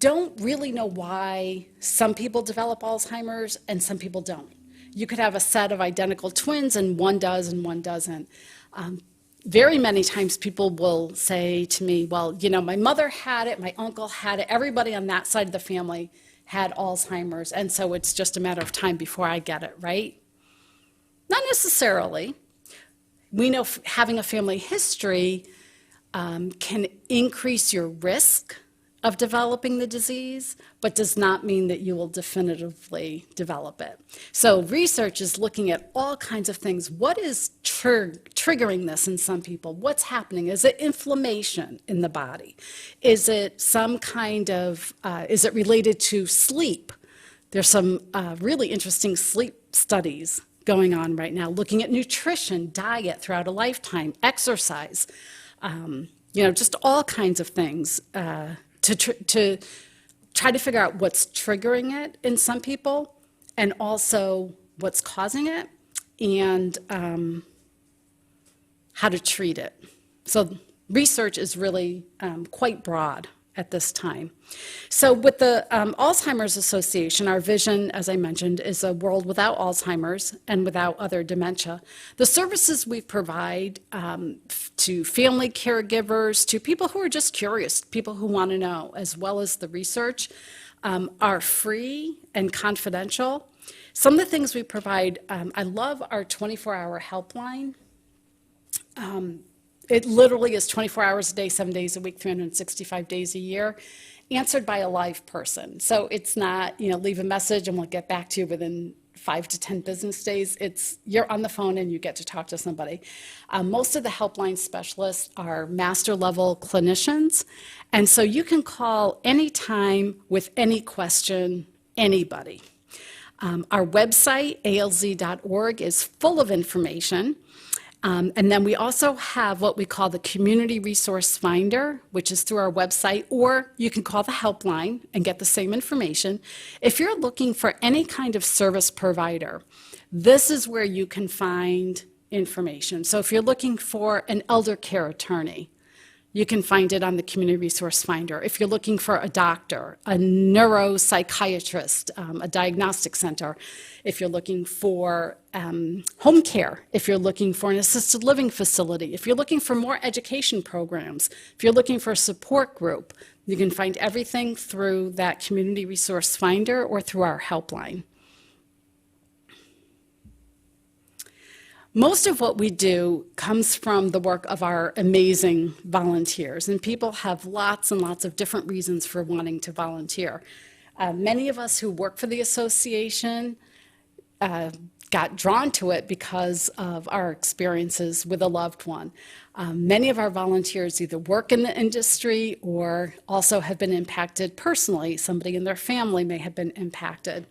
don't really know why some people develop Alzheimer's and some people don't. You could have a set of identical twins and one does and one doesn't. Very many times people will say to me, well, my mother had it, my uncle had it, everybody on that side of the family had Alzheimer's, and so it's just a matter of time before I get it, right? Not necessarily. We know having a family history can increase your risk of developing the disease, but does not mean that you will definitively develop it. So research is looking at all kinds of things. What is triggering this in some people? What's happening? Is it inflammation in the body? Is it some kind of, is it related to sleep? There's some really interesting sleep studies going on right now, looking at nutrition, diet throughout a lifetime, exercise, just all kinds of things to try to figure out what's triggering it in some people and also what's causing it and how to treat it. So research is really quite broad at this time. So with the Alzheimer's Association, our vision, as I mentioned, is a world without Alzheimer's and without other dementia. The services we provide to family caregivers, to people who are just curious, people who want to know, as well as the research, are free and confidential. Some of the things we provide, I love our 24-hour helpline. It literally is 24 hours a day, 7 days a week, 365 days a year, answered by a live person. So it's not, leave a message and we'll get back to you within 5 to 10 business days. It's you're on the phone and you get to talk to somebody. Most of the helpline specialists are master level clinicians. And so you can call anytime with any question, anybody. Our website, alz.org, is full of information. And then we also have what we call the Community Resource Finder, which is through our website, or you can call the helpline and get the same information. If you're looking for any kind of service provider, this is where you can find information. So if you're looking for an elder care attorney, you can find it on the Community Resource Finder. If you're looking for a doctor, a neuropsychiatrist, a diagnostic center, if you're looking for home care, if you're looking for an assisted living facility, if you're looking for more education programs, if you're looking for a support group, you can find everything through that Community Resource Finder or through our helpline. Most of what we do comes from the work of our amazing volunteers, and people have lots and lots of different reasons for wanting to volunteer. Many of us who work for the association got drawn to it because of our experiences with a loved one. Many of our volunteers either work in the industry or also have been impacted personally. Somebody in their family may have been impacted.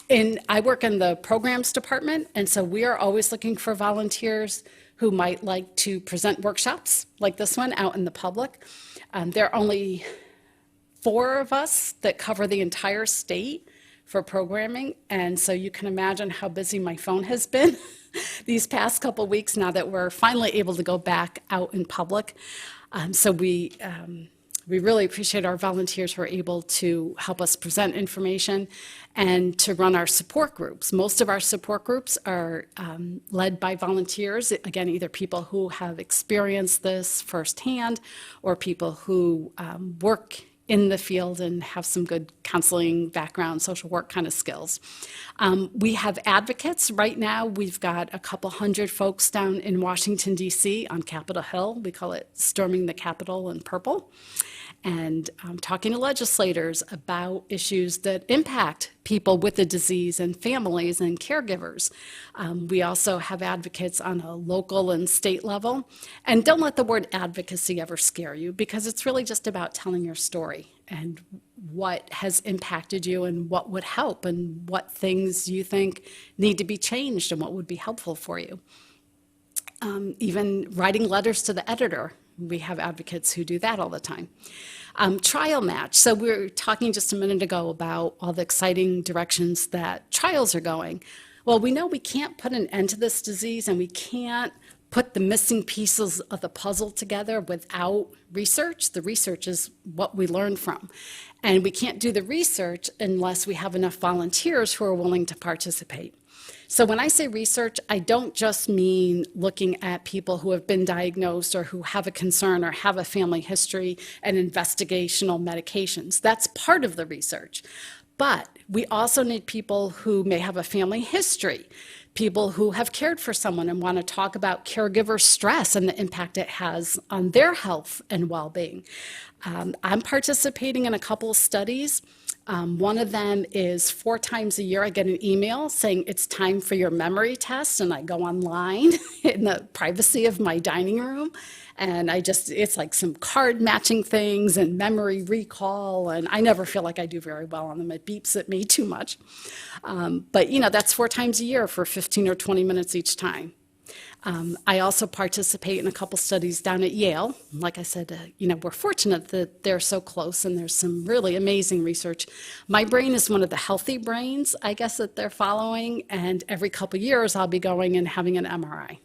And I work in the programs department, and so we are always looking for volunteers who might like to present workshops like this one out in the public. There are only 4 of us that cover the entire state for programming, and so you can imagine how busy my phone has been these past couple weeks now that we're finally able to go back out in public. So we really appreciate our volunteers who are able to help us present information and to run our support groups. Most of our support groups are led by volunteers, again, either people who have experienced this firsthand or people who work in the field and have some good counseling background, social work kind of skills. We have advocates. Right now, we've got a couple hundred folks down in Washington, D.C. on Capitol Hill. We call it Storming the Capitol in Purple. And talking to legislators about issues that impact people with the disease and families and caregivers. We also have advocates on a local and state level. And don't let the word advocacy ever scare you, because it's really just about telling your story and what has impacted you and what would help and what things you think need to be changed and what would be helpful for you. Even writing letters to the editor. We have advocates who do that all the time. Trial match. So we were talking just a minute ago about all the exciting directions that trials are going. Well, we know we can't put an end to this disease and we can't put the missing pieces of the puzzle together without research. The research is what we learn from. And we can't do the research unless we have enough volunteers who are willing to participate. So when I say research, I don't just mean looking at people who have been diagnosed or who have a concern or have a family history and investigational medications. That's part of the research. But we also need people who may have a family history, people who have cared for someone and want to talk about caregiver stress and the impact it has on their health and well-being. I'm participating in a couple of studies One of them is 4 times a year I get an email saying it's time for your memory test, and I go online in the privacy of my dining room, and it's like some card matching things and memory recall, and I never feel like I do very well on them. It beeps at me too much. But that's 4 times a year for 15 or 20 minutes each time. I also participate in a couple studies down at Yale. Like I said, we're fortunate that they're so close and there's some really amazing research. My brain is one of the healthy brains, I guess, that they're following, and every couple years I'll be going and having an MRI.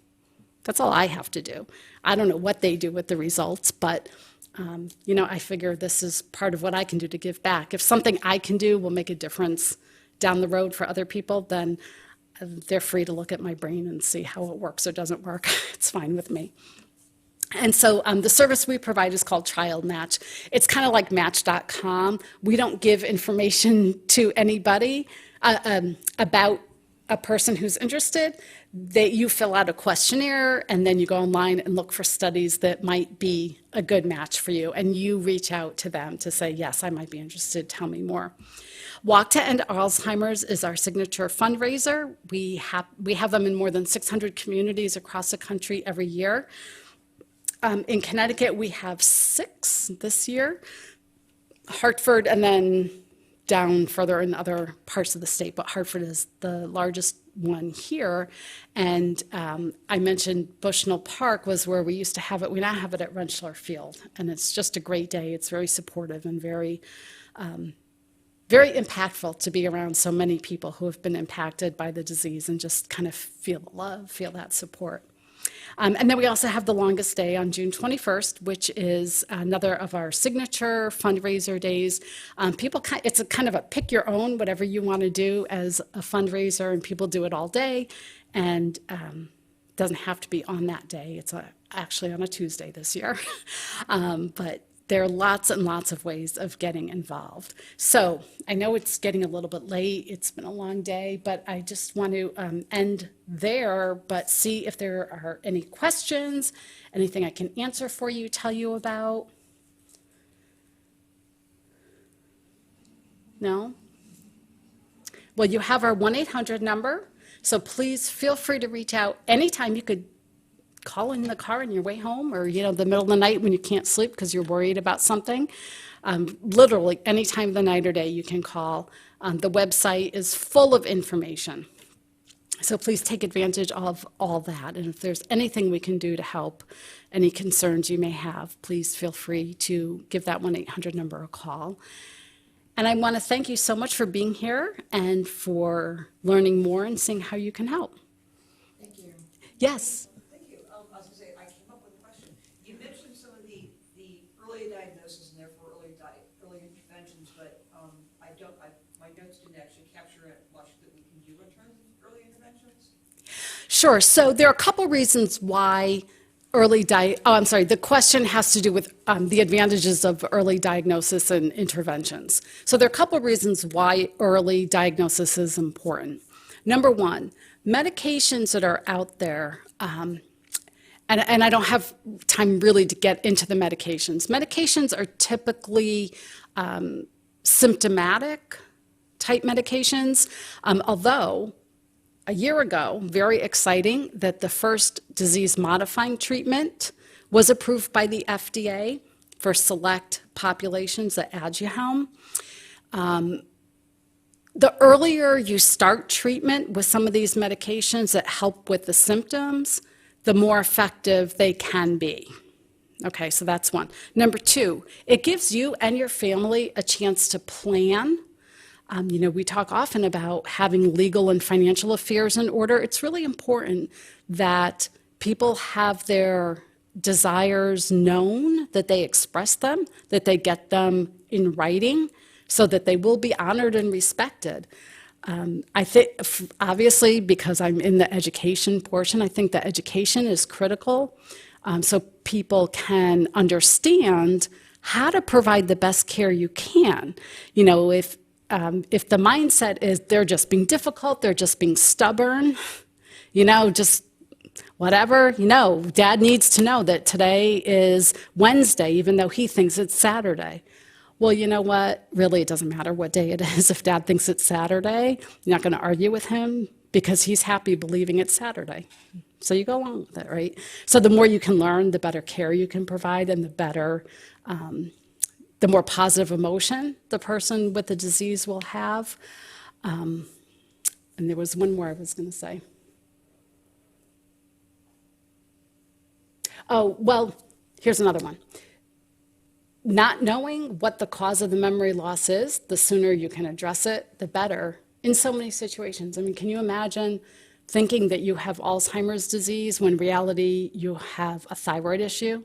That's all I have to do. I don't know what they do with the results, but I figure this is part of what I can do to give back. If something I can do will make a difference down the road for other people, then they're free to look at my brain and see how it works or doesn't work. It's fine with me. And so the service we provide is called Child Match. It's kind of like Match.com. We don't give information to anybody about a person who's interested. You fill out a questionnaire, and then you go online and look for studies that might be a good match for you, and you reach out to them to say, yes, I might be interested, tell me more. Walk to End Alzheimer's is our signature fundraiser. We have them in more than 600 communities across the country every year. In Connecticut, we have 6 this year. Hartford, and then down further in other parts of the state, but Hartford is the largest one here. And I mentioned Bushnell Park was where we used to have it. We now have it at Rentschler Field, and it's just a great day. It's very supportive and very impactful to be around so many people who have been impacted by the disease and just kind of feel the love, feel that support. And then we also have the longest day on June 21st, which is another of our signature fundraiser days. It's a kind of a pick your own, whatever you want to do as a fundraiser, and people do it all day, and doesn't have to be on that day. It's actually on a Tuesday this year, but there are lots and lots of ways of getting involved. So I know it's getting a little bit late. It's been a long day, but I just want to end there, but see if there are any questions, anything I can answer for you, tell you about. No? Well, you have our 1-800 number, so please feel free to reach out anytime. You could call in the car on your way home, or the middle of the night when you can't sleep because you're worried about something. Literally any time of the night or day you can call. The website is full of information, so please take advantage of all that. And if there's anything we can do to help, any concerns you may have, please feel free to give that 1-800 number a call. And I want to thank you so much for being here and for learning more and seeing how you can help. Thank you. Yes. I was going to say, I came up with a question. You mentioned some of the early diagnosis and therefore early interventions, but my notes didn't actually capture much that we can do in terms of early interventions. Sure. So there are a couple reasons why the question has to do with the advantages of early diagnosis and interventions. So there are a couple reasons why early diagnosis is important. Number one, medications that are out there, and I don't have time really to get into the medications. Medications are typically symptomatic type medications, although a year ago, very exciting that the first disease-modifying treatment was approved by the FDA for select populations, the Aduhelm. The earlier you start treatment with some of these medications that help with the symptoms, the more effective they can be. Okay, so that's one. Number two, it gives you and your family a chance to plan. We talk often about having legal and financial affairs in order. It's really important that people have their desires known, that they express them, that they get them in writing, so that they will be honored and respected. I think, obviously, because I'm in the education portion, I think that education is critical, so people can understand how to provide the best care you can. If the mindset is they're just being difficult, they're just being stubborn, just whatever, Dad needs to know that today is Wednesday, even though he thinks it's Saturday. Well, you know what? Really, it doesn't matter what day it is. If Dad thinks it's Saturday, you're not going to argue with him because he's happy believing it's Saturday. So you go along with it, right? So the more you can learn, the better care you can provide, and the more positive emotion the person with the disease will have. And there was one more I was going to say. Oh, well, here's another one. Not knowing what the cause of the memory loss is, the sooner you can address it, the better in so many situations. I mean, can you imagine thinking that you have Alzheimer's disease when in reality you have a thyroid issue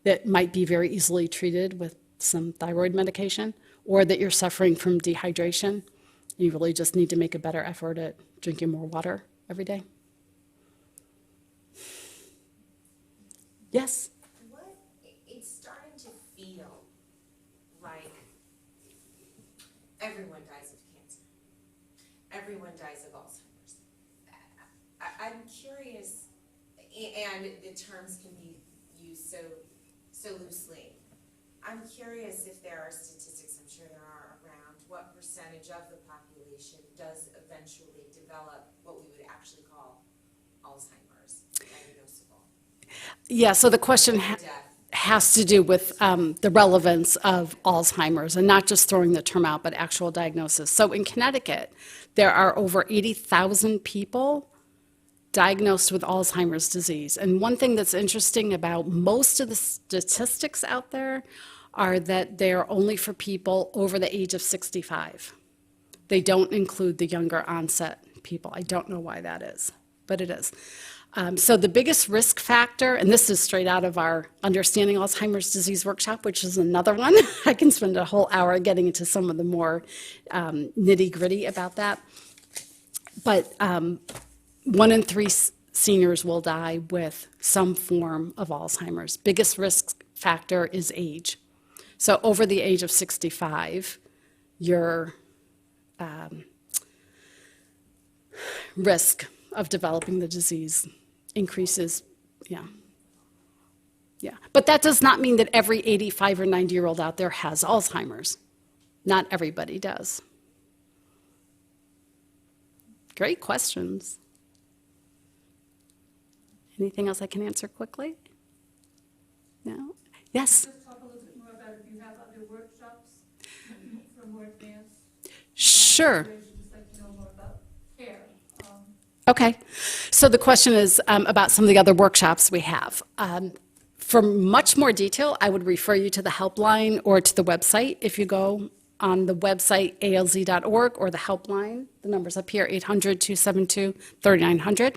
that might be very easily treated with some thyroid medication, or that you're suffering from dehydration? You really just need to make a better effort at drinking more water every day. Yes? It's starting to feel like everyone dies of cancer. Everyone dies of Alzheimer's. I'm curious, and the terms can be used so loosely. I'm curious if there are statistics, I'm sure there are, around what percentage of the population does eventually develop what we would actually call Alzheimer's, diagnosable. Yeah, so the question has to do with the relevance of Alzheimer's, and not just throwing the term out, but actual diagnosis. So in Connecticut, there are over 80,000 people diagnosed with Alzheimer's disease. And one thing that's interesting about most of the statistics out there are that they're only for people over the age of 65. They don't include the younger onset people. I don't know why that is, but it is. So the biggest risk factor, and this is straight out of our Understanding Alzheimer's Disease workshop, which is another one. I can spend a whole hour getting into some of the more nitty-gritty about that. But 1 in 3 seniors will die with some form of Alzheimer's. Biggest risk factor is age. So over the age of 65, your risk of developing the disease increases. Yeah. But that does not mean that every 85 or 90-year-old out there has Alzheimer's. Not everybody does. Great questions. Anything else I can answer quickly? No? Yes? Just talk a little bit more about if you have other workshops for more advanced. Sure. Just like to know more about care. Okay. So the question is about some of the other workshops we have. For much more detail, I would refer you to the helpline or to the website. If you go on the website, alz.org, or the helpline, the number's up here, 800-272-3900.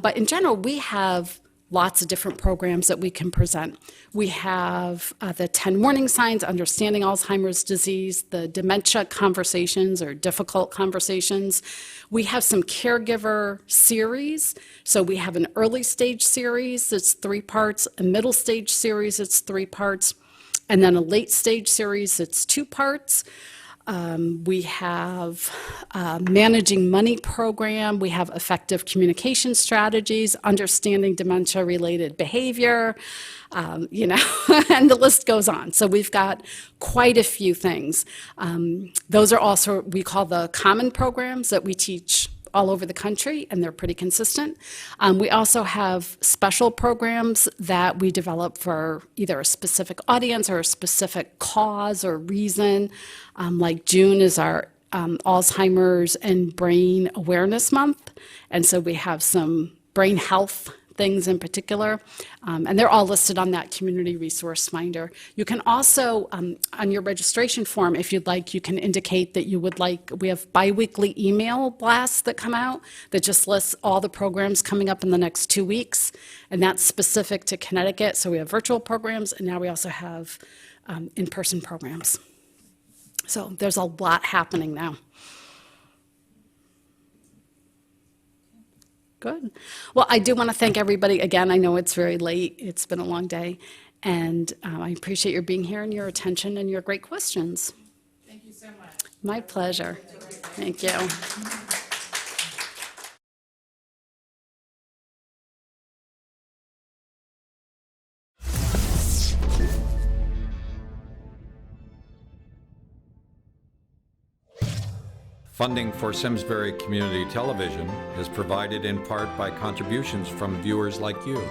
But in general, we have lots of different programs that we can present. We have the 10 warning signs, understanding Alzheimer's disease, the dementia conversations or difficult conversations. We have some caregiver series. So we have an early stage series that's 3 parts, a middle stage series that's 3 parts, and then a late stage series that's 2 parts. We have a managing money program. We have effective communication strategies, understanding dementia-related behavior, and the list goes on. So we've got quite a few things. Those are also, we call the common programs that we teach all over the country, and they're pretty consistent. We also have special programs that we develop for either a specific audience or a specific cause or reason. Like June is our Alzheimer's and Brain Awareness Month, and so we have some brain health things in particular, and they're all listed on that community resource finder. You can also, on your registration form, if you'd like, you can indicate that you would like, we have biweekly email blasts that come out that just lists all the programs coming up in the next 2 weeks, and that's specific to Connecticut. So we have virtual programs, and now we also have in-person programs. So there's a lot happening now. Good. Well, I do want to thank everybody. Again, I know it's very late. It's been a long day. And I appreciate your being here and your attention and your great questions. Thank you so much. My pleasure. Thank you. Funding for Simsbury Community Television is provided in part by contributions from viewers like you.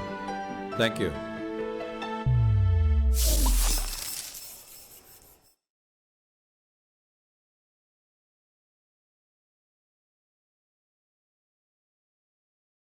Thank you.